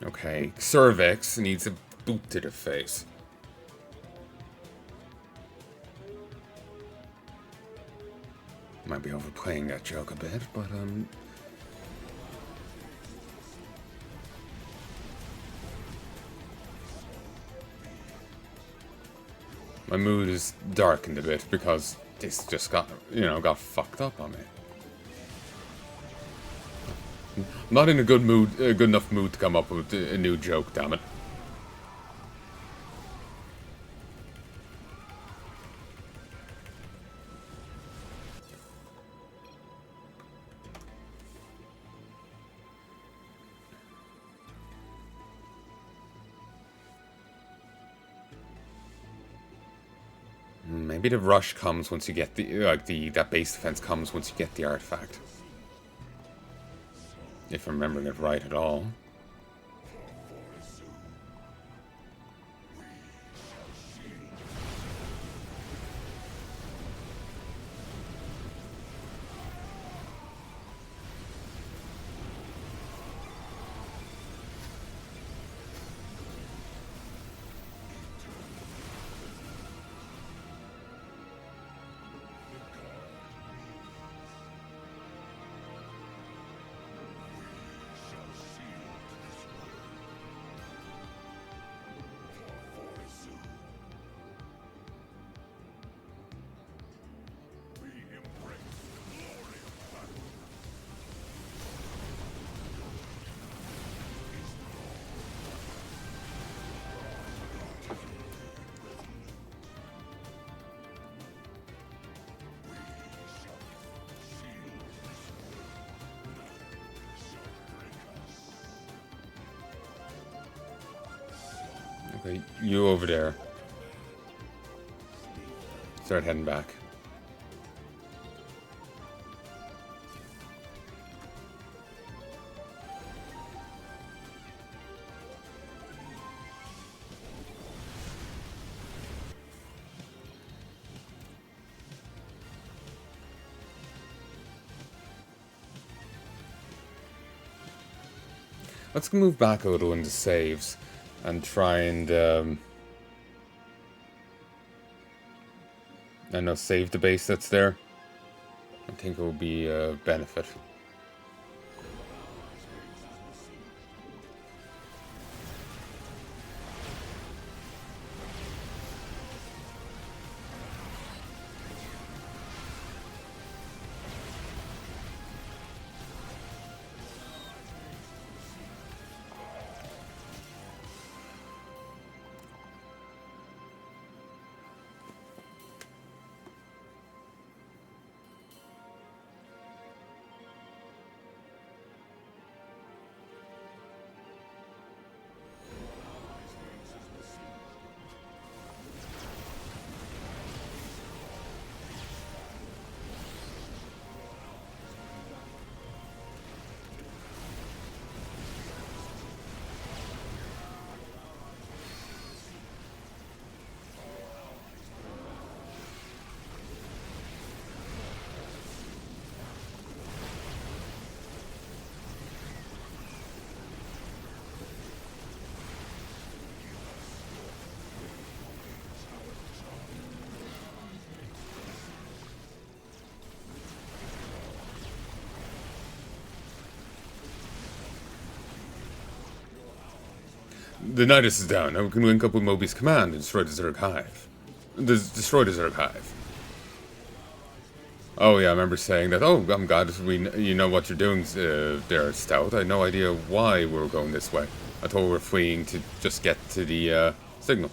Okay, cervix needs a boot to the face. Might be overplaying that joke a bit, but my mood is darkened a bit because this just got, got fucked up on me. I'm not in a good mood, good enough mood to come up with a new joke, damn it. Maybe the rush comes once you get that base defense comes once you get the artifact. If I'm remembering it right at all. Okay, you over there. Start heading back. Let's move back a little into saves and try and I know, save the base that's there. I think it will be a benefit. The Nidus is down. Now we can link up with Moby's command and destroy the Zerg Hive. Destroy the Zerg Hive. Oh yeah, I remember saying that. Oh, I'm glad you know what you're doing there, Stout. I had no idea why we were going this way. I thought we were fleeing to just get to the signal.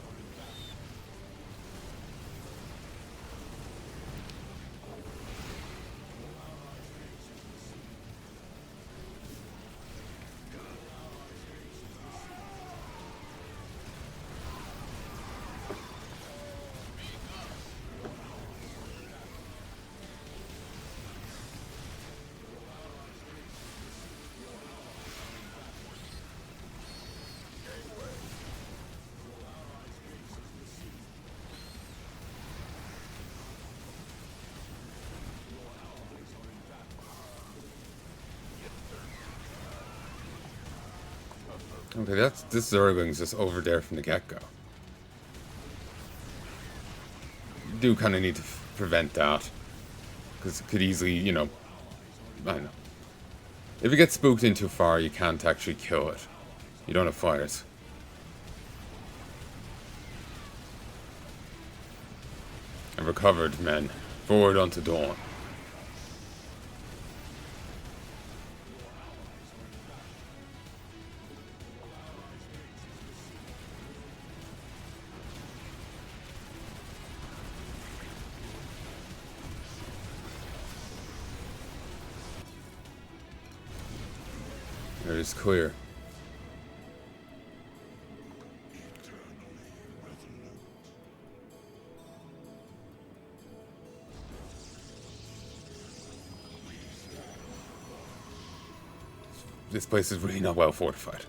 Okay, this Zergling's just over there from the get-go. You do kind of need to prevent that. Because it could easily, you know... I don't know. If it gets spooked in too far, you can't actually kill it. You don't have fires. I've recovered, men. Forward unto dawn. It is clear. This place is really not well fortified.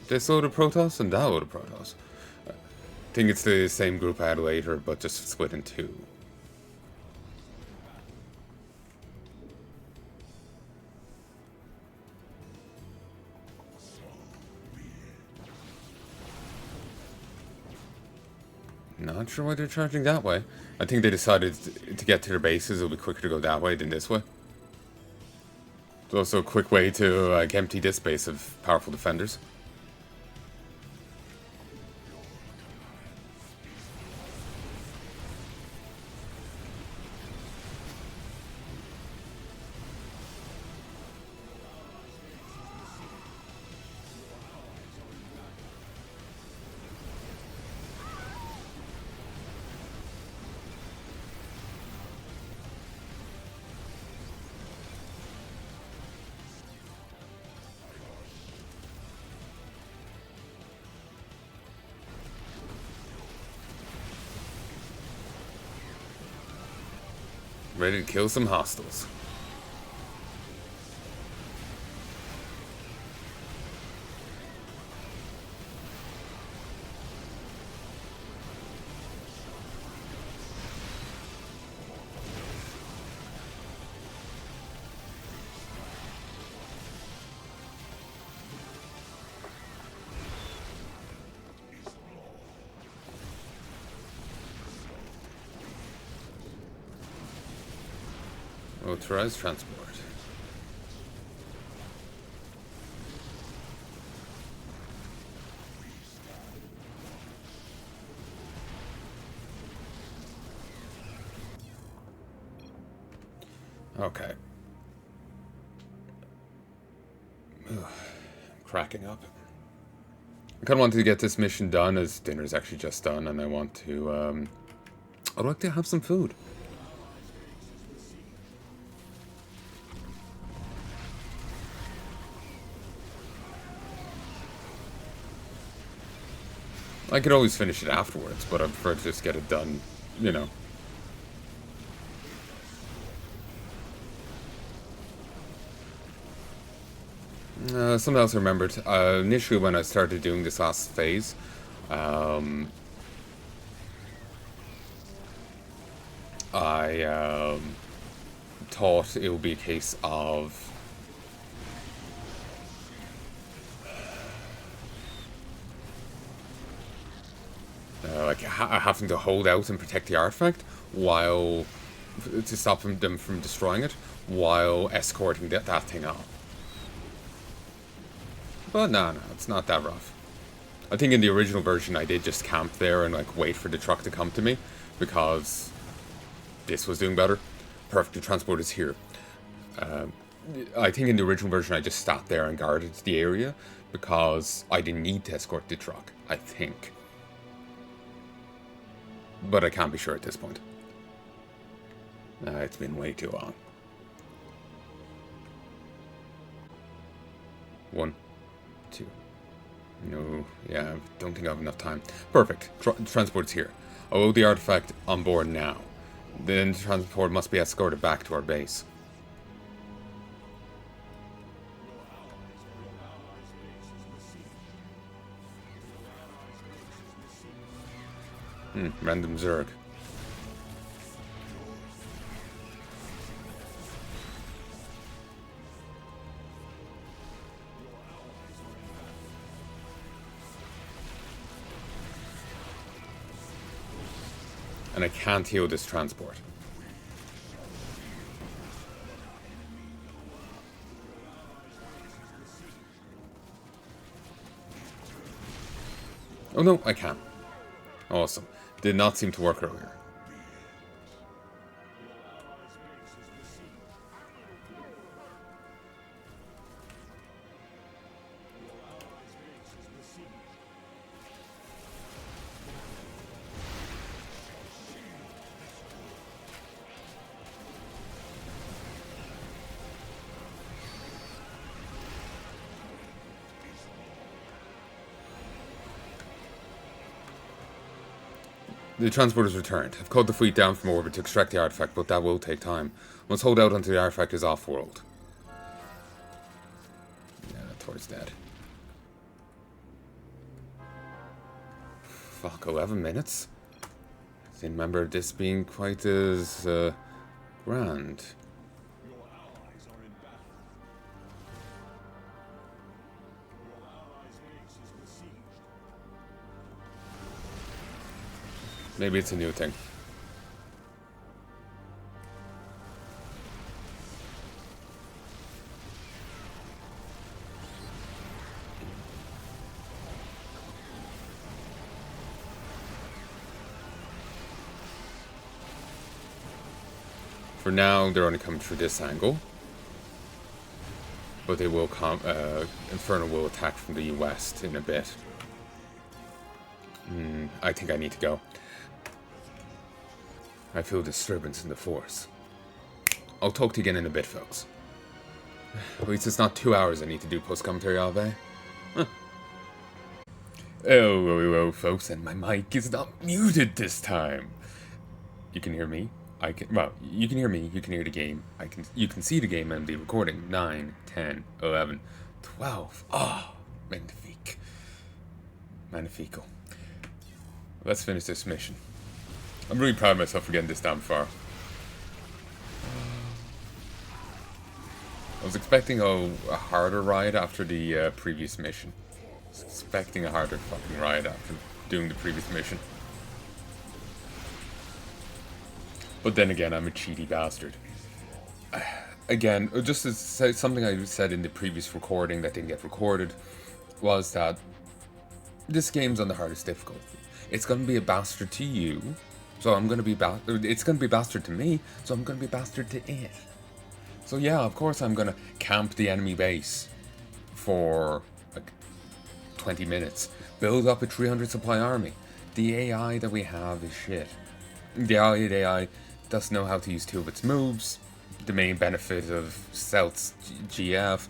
This load of Protoss and that load of Protoss. I think it's the same group I had later, but just split in two. Not sure why they're charging that way. I think they decided to get to their bases, it'll be quicker to go that way than this way. It's also a quick way to empty this base of powerful defenders. Ready to kill some hostiles. Authorized transport. Okay. Ugh, cracking up. I kind of wanted to get this mission done as dinner's actually just done, and I want to, I'd like to have some food. I could always finish it afterwards, but I prefer to just get it done, you know. Something else I remembered. Initially, when I started doing this last phase, I thought it would be a case of like having to hold out and protect the artifact while to stop them from destroying it while escorting that thing out. But no, it's not that rough. I think in the original version I did just camp there and like wait for the truck to come to me because this was doing better. Perfect, the transport is here. I think in the original version I just sat there and guarded the area because I didn't need to escort the truck, I think. But I can't be sure at this point. It's been way too long. 1, 2. No, yeah, I don't think I have enough time. Perfect, transport's here. I load the artifact on board now. Then the transport must be escorted back to our base. Random Zerg. And I can't heal this transport. Oh no, I can. Awesome. Did not seem to work earlier. The transport is returned. I've called the fleet down from orbit to extract the artifact, but that will take time. Let's hold out until the artifact is off-world. Yeah, Thor's dead. Fuck, 11 minutes? I didn't remember this being quite as, grand. Maybe it's a new thing. For now, they're only coming through this angle. But they will come, Inferno will attack from the west in a bit. I think I need to go. I feel disturbance in the force. I'll talk to you again in a bit, folks. At least it's not 2 hours I need to do post-commentary all day. Huh. Oh, folks, and my mic is not muted this time. You can hear me. Well, you can hear me, you can hear the game. You can see the game and the recording. 9, 10, 11, 12. Ah, magnifique. Magnifico. Let's finish this mission. I'm really proud of myself for getting this damn far. I was expecting a harder ride after the previous mission. I was expecting a harder fucking ride after doing the previous mission. But then again, I'm a cheaty bastard. Again, just as something I said in the previous recording that didn't get recorded, was that this game's on the hardest difficulty. It's going to be a bastard to you, so I'm going to be it's going to be bastard to me, so I'm going to be bastard to it. So yeah, of course I'm going to camp the enemy base for like 20 minutes. Build up a 300 supply army. The AI that we have is shit. The AI doesn't know how to use two of its moves. The main benefit of Stealth's GF.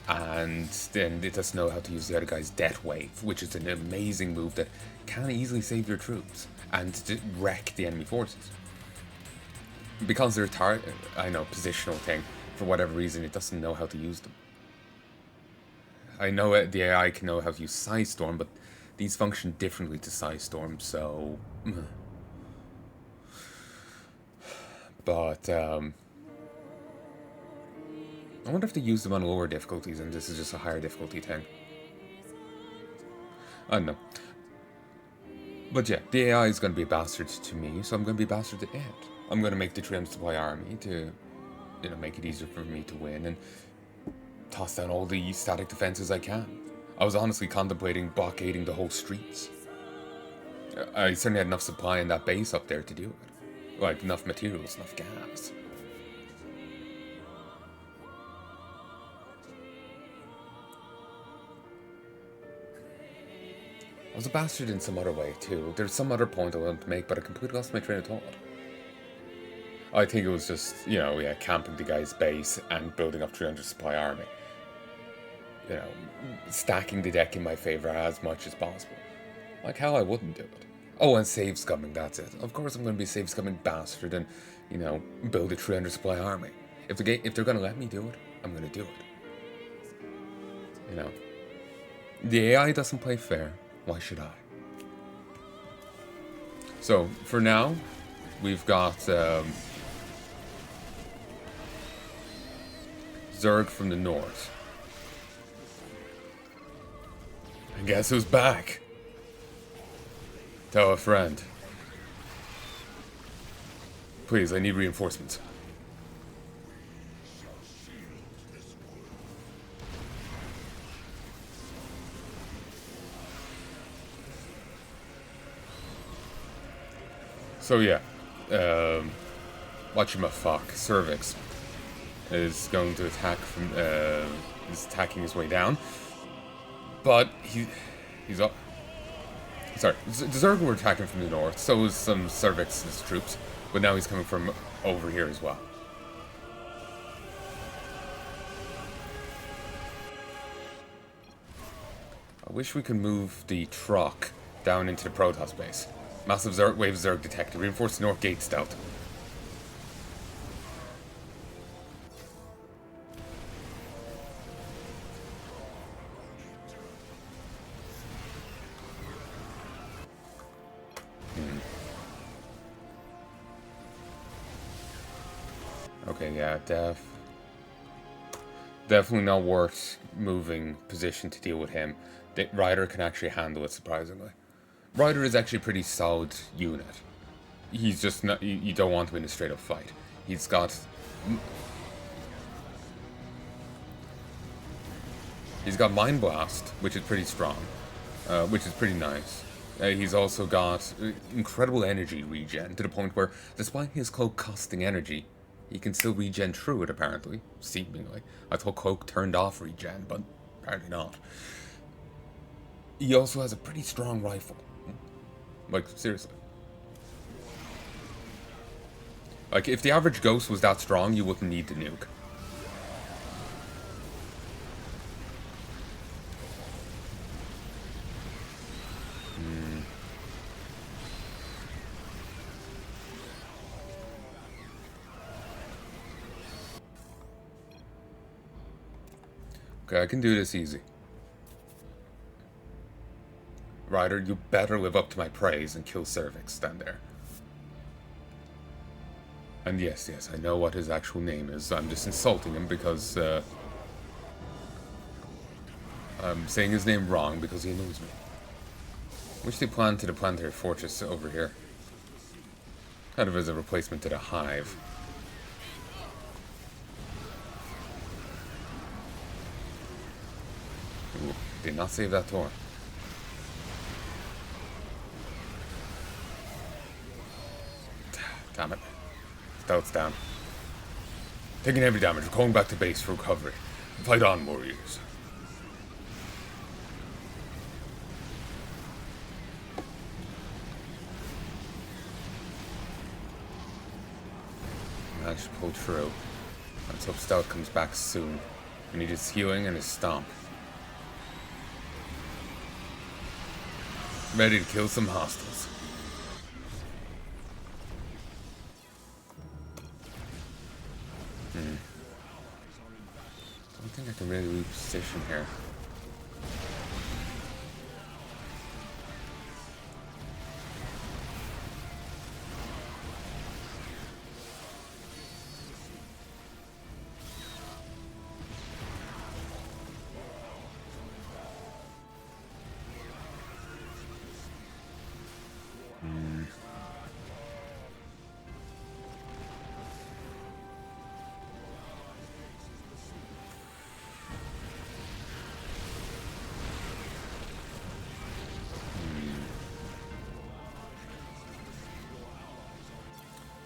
And then it doesn't know how to use the other guy's Death Wave, which is an amazing move that can easily save your troops and wreck the enemy forces. Because they're positional thing, for whatever reason, it doesn't know how to use them. I know the AI can know how to use Psystorm, but these function differently to Psystorm, so... But, I wonder if they use them on lower difficulties and this is just a higher difficulty thing. I don't know. But yeah, the AI is going to be a bastard to me, so I'm going to be a bastard to it. I'm going to make the 300 supply army to, make it easier for me to win and toss down all the static defenses I can. I was honestly contemplating blockading the whole streets. I certainly had enough supply in that base up there to do it. Like, enough materials, enough gas. I was a bastard in some other way, too. There's some other point I wanted to make, but I completely lost my train of thought. I think it was just, camping the guy's base and building up 300 supply army. Stacking the deck in my favor as much as possible. Like, how I wouldn't do it. Oh, and save scumming, that's it. Of course I'm going to be a save scumming bastard and, build a 300 supply army. If they're going to let me do it, I'm going to do it. The AI doesn't play fair. Why should I? So, for now, we've got Zerg from the north. And guess who's back? Tell a friend. Please, I need reinforcements. So yeah, whatchamafuck, Cervix is going to attack from, is attacking his way down, but he's up. Sorry, the Zerg were attacking from the north, so was some Cervix's troops, but now he's coming from over here as well. I wish we could move the truck down into the Protoss base. Massive wave of Zerg detected. Reinforce the north gate stealth. Okay, yeah, definitely not worth moving position to deal with him. The Ryder can actually handle it, surprisingly. Ryder is actually a pretty solid unit. He's just not... You don't want him in a straight-up fight. He's got Mind Blast, which is pretty strong. Which is pretty nice. He's also got incredible energy regen, to the point where, despite his cloak costing energy, he can still regen through it, apparently. Seemingly. I thought cloak turned off regen, but apparently not. He also has a pretty strong rifle. Like, seriously. Like, if the average ghost was that strong, you wouldn't need the nuke. Okay, I can do this easy. Ryder, you better live up to my praise and kill Cervix. Stand there. And yes, I know what his actual name is. I'm just insulting him because, I'm saying his name wrong because he annoys me. Wish they planted a planetary fortress over here. Kind of as a replacement to the hive. Ooh, did not save that door. Damn it. Stealth's down. Taking heavy damage. We're going back to base for recovery. Fight on, warriors. Managed to pull through. Let's hope Stealth comes back soon. We need his healing and his stomp. Ready to kill some hostiles. I don't think I can really reposition here.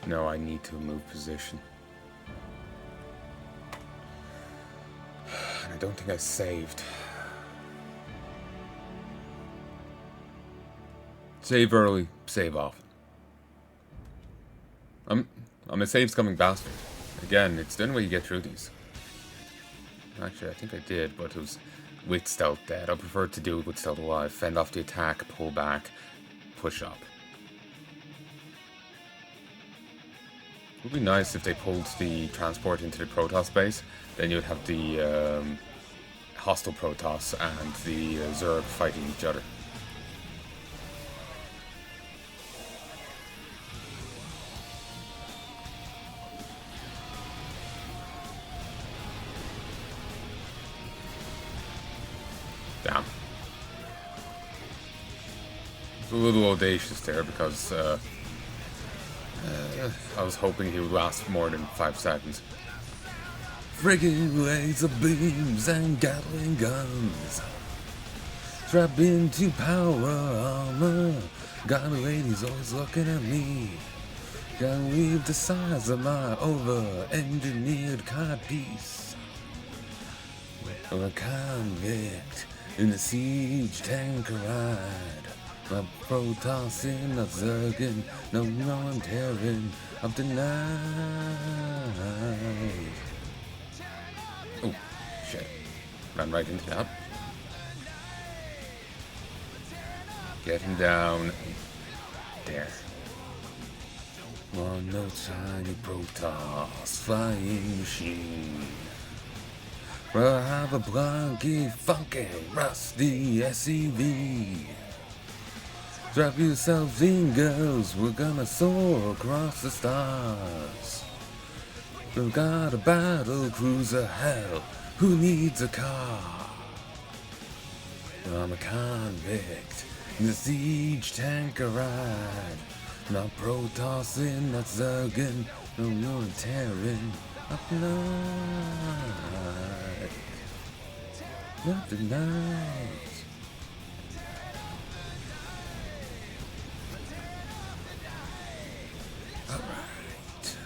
No, I need to move position. And I don't think I saved. Save early, save often. I'm a save-scumming bastard. Again, it's the only way you get through these. Actually, I think I did, but it was with stealth dead. I prefer to do it with stealth alive. Fend off the attack, pull back, push up. It would be nice if they pulled the transport into the Protoss base. Then you'd have the hostile Protoss and the Zerg fighting each other. Damn. It's a little audacious there because I was hoping he would last more than 5 seconds. Friggin' laser beams and Gatling guns, strapped into power armor. Got a lady's always looking at me. Can't believe the size of my over-engineered codpiece. I'm a convict in a siege tanker ride. My Protoss in a Zergin, no, I'm tearing up the night. Oh, shit. Ran right into that. Get him down. There. Oh, no tiny Protoss flying machine. Well, I have a blonky, funky, rusty SUV. Strap yourselves in, girls, we're gonna soar across the stars. We've got a battle cruiser, hell, who needs a car? I'm a convict in the siege tanker ride. Not Protoss in, not Zergin, no, you're tearing up the night. Not the night. Alright.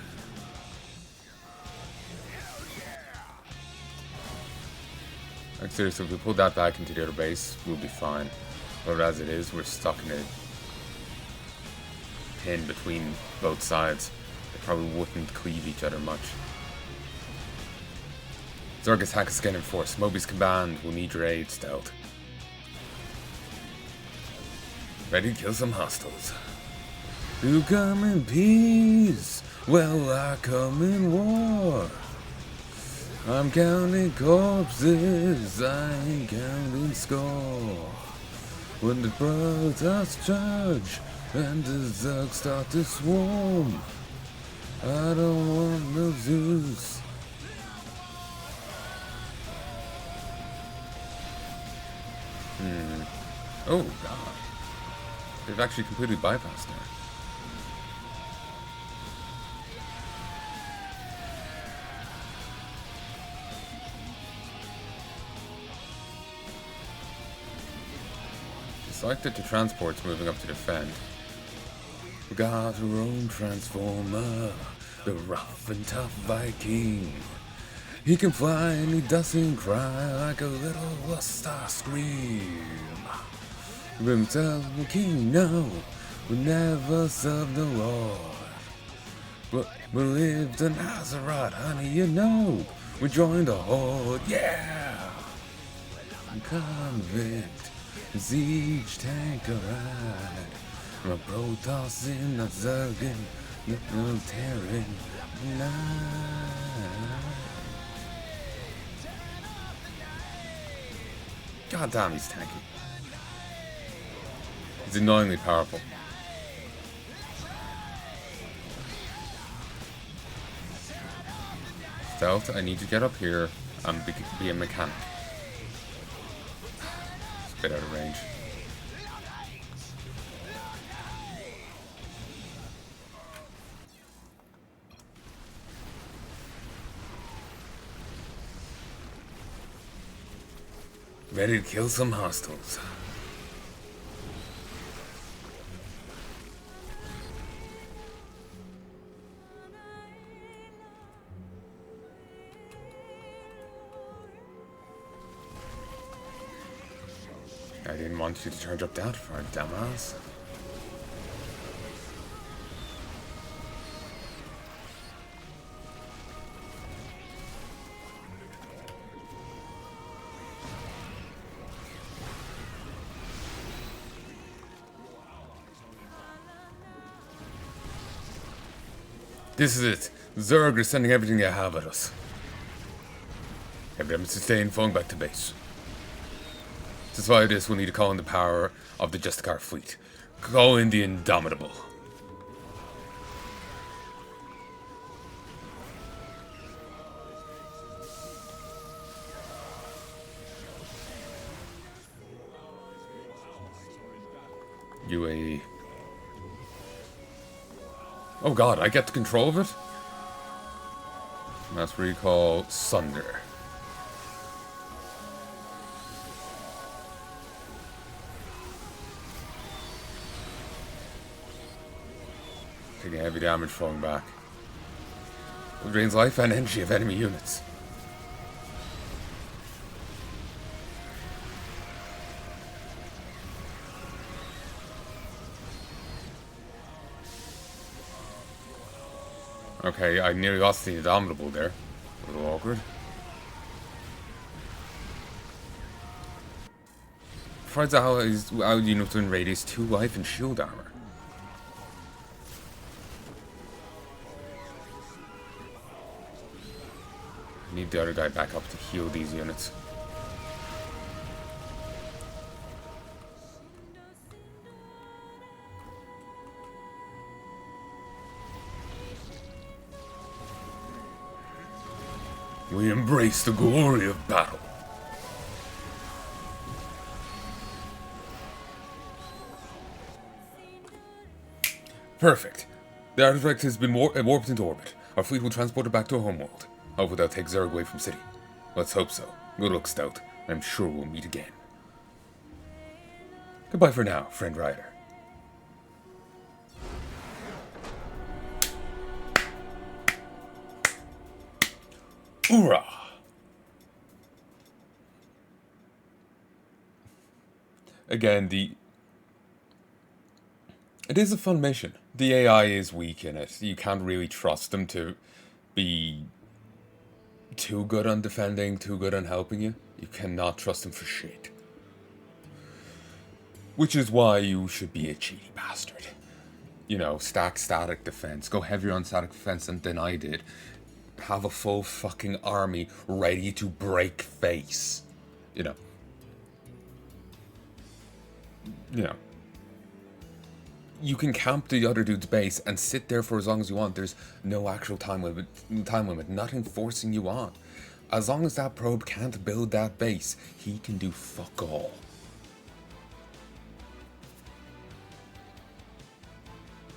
Like seriously, if we pull that back into the other base, we'll be fine. But as it is, we're stuck in a pin between both sides. They probably wouldn't cleave each other much. Zerg's hack is getting force. Moby's command will need your aid, stealth. Ready to kill some hostiles. You come in peace, well I come in war. I'm counting corpses, I ain't counting score. When the Protoss charge and the Zerg start to swarm, I don't want no Zeus. Oh god. They've actually completely bypassed there. It's like that the transport's moving up to defend. We got our own transformer, the rough and tough Viking. He can fly and he doesn't cry like a little star scream. Himself a king, no, we never served the Lord. But we lived in Azeroth, honey, you know. We joined the Horde, yeah. I'm convict, siege tanker ride. My Protoss in the Zergin, no tearing night. God damn, he's tanky. He's annoyingly powerful. Stealth, I need to get up here and be a mechanic. It's a bit out of range. Ready to kill some hostiles. I didn't want you to charge up that far, dumbass. This is it. Zerg is sending everything they have at us. Everyone sustain, falling back to base. To survive this, we'll need to call in the power of the Justicar fleet. Call in the Indomitable. UAE. Oh god, I get the control of it? Mass recall Sunder. Taking heavy damage falling back. It drains life and energy of enemy units. Okay, I nearly lost the Indomitable there. A little awkward. Provides allies units within radius 2 life and shield armor. I need the other guy back up to heal these units. We embrace the glory of battle. Perfect. The artifact has been warped into orbit. Our fleet will transport it back to our homeworld. Hopefully they'll take Zerg away from city. Let's hope so. Good luck, Stout. I'm sure we'll meet again. Goodbye for now, friend Ryder. Hoorah! Again, it is a fun mission. The AI is weak in it. You can't really trust them to be too good on defending, too good on helping you. You cannot trust them for shit. Which is why you should be a cheaty bastard. You know, stack static defense. Go heavier on static defense than I did. Have a full fucking army ready to break face. You know. You can camp the other dude's base and sit there for as long as you want. There's no actual time limit. Nothing forcing you on. As long as that probe can't build that base, he can do fuck all.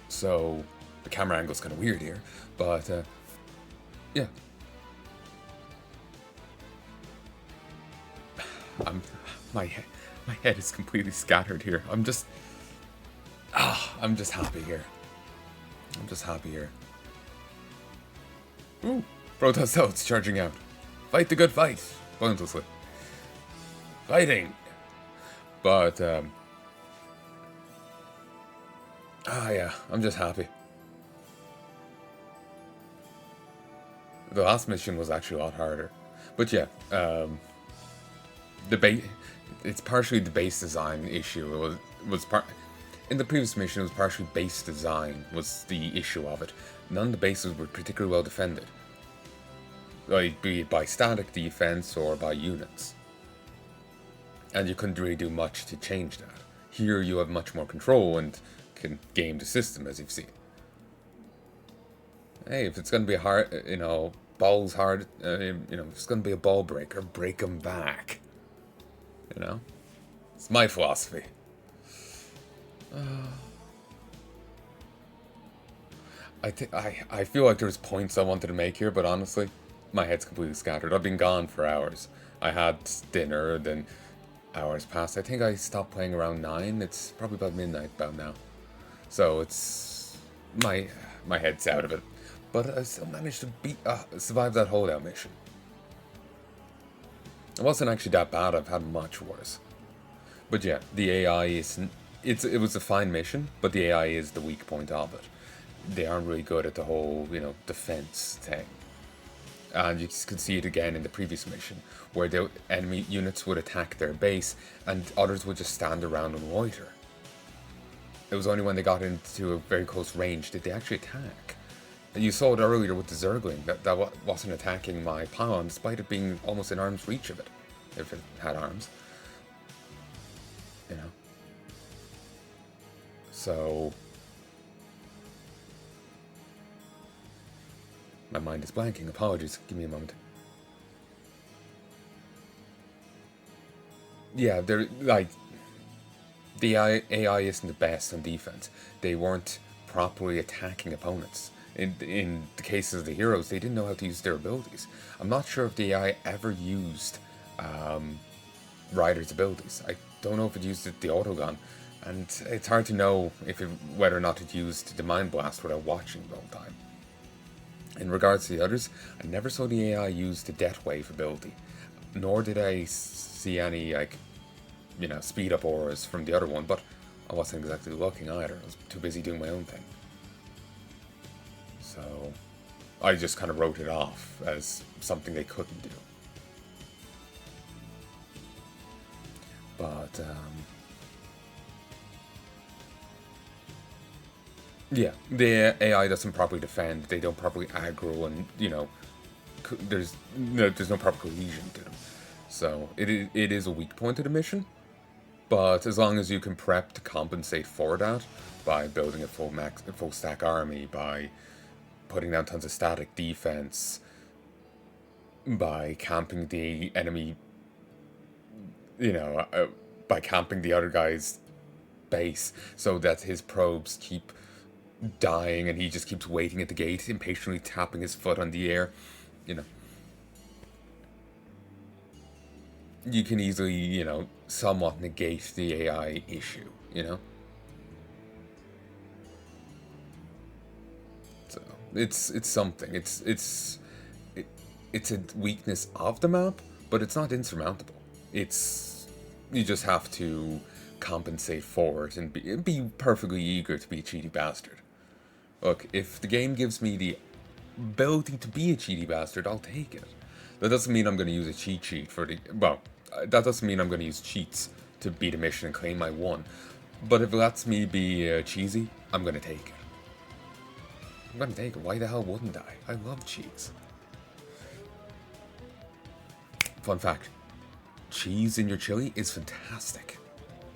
So, the camera angle's kind of weird here, but, yeah. My head is completely scattered here. I'm just happy here. Ooh, Protoss Celts charging out. Fight the good fight. Pointlessly. Fighting. But, yeah, I'm just happy. The last mission was actually a lot harder. But yeah, it's partially the base design issue. In the previous mission, it was partially base design was the issue of it. None of the bases were particularly well defended. Like, be it by static defense or by units. And you couldn't really do much to change that. Here you have much more control and can game the system, as you've seen. Hey, if it's going to be hard, balls hard, if it's going to be a ball breaker, break them back. It's my philosophy. I feel like there's points I wanted to make here, but honestly, my head's completely scattered. I've been gone for hours. I had dinner, then hours passed. I think I stopped playing around 9. It's probably about midnight about now. So it's my head's out of it. But I still managed to survive that holdout mission. It wasn't actually that bad. I've had much worse. But yeah, the AI isn't. It was a fine mission, but the AI is the weak point of it. They aren't really good at the whole, defense thing. And you can see it again in the previous mission, where the enemy units would attack their base, and others would just stand around and loiter. It was only when they got into a very close range did they actually attack. And you saw it earlier with the Zergling, that wasn't attacking my Palnai, despite it being almost in arm's reach of it, if it had arms. So... my mind is blanking, apologies, give me a moment. Yeah, they're, like... the AI isn't the best on defense. They weren't properly attacking opponents. In the cases of the heroes, they didn't know how to use their abilities. I'm not sure if the AI ever used Ryder's abilities. I don't know if it used the autogun, and it's hard to know whether or not it used the Mind Blast without watching the whole time. In regards to the others, I never saw the AI use the Death Wave ability, nor did I see any, speed up auras from the other one, but I wasn't exactly looking either. I was too busy doing my own thing. So I just kind of wrote it off as something they couldn't do. But, yeah, the AI doesn't properly defend, they don't properly aggro, and, there's no proper cohesion to them. So it is a weak point of the mission, but as long as you can prep to compensate for that by building a full stack army, by putting down tons of static defense, by camping the enemy, by camping the other guy's base so that his probes keep dying and he just keeps waiting at the gate, impatiently tapping his foot on the air, you can easily, somewhat negate the AI issue, So it's something. It's a weakness of the map, but it's not insurmountable. You just have to compensate for it and be perfectly eager to be a cheaty bastard. Look, if the game gives me the ability to be a cheaty bastard, I'll take it. That doesn't mean I'm going to use a cheat sheet that doesn't mean I'm going to use cheats to beat a mission and claim I won. But if it lets me be cheesy, I'm going to take it. I'm going to take it. Why the hell wouldn't I? I love cheese. Fun fact. Cheese in your chili is fantastic.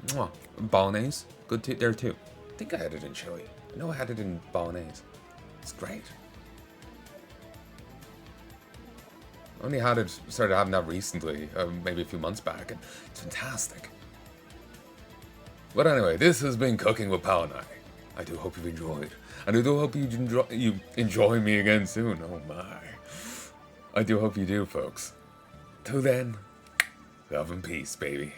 Mwah. Bolognese, good there too. I think I had it in chili. I know I had it in bolognese. It's great. I only started having that recently, maybe a few months back, and it's fantastic. But anyway, this has been Cooking with Palanai. I do hope you've enjoyed, and I do hope you enjoy me again soon. Oh my. I do hope you do, folks. Till then, love and peace, baby.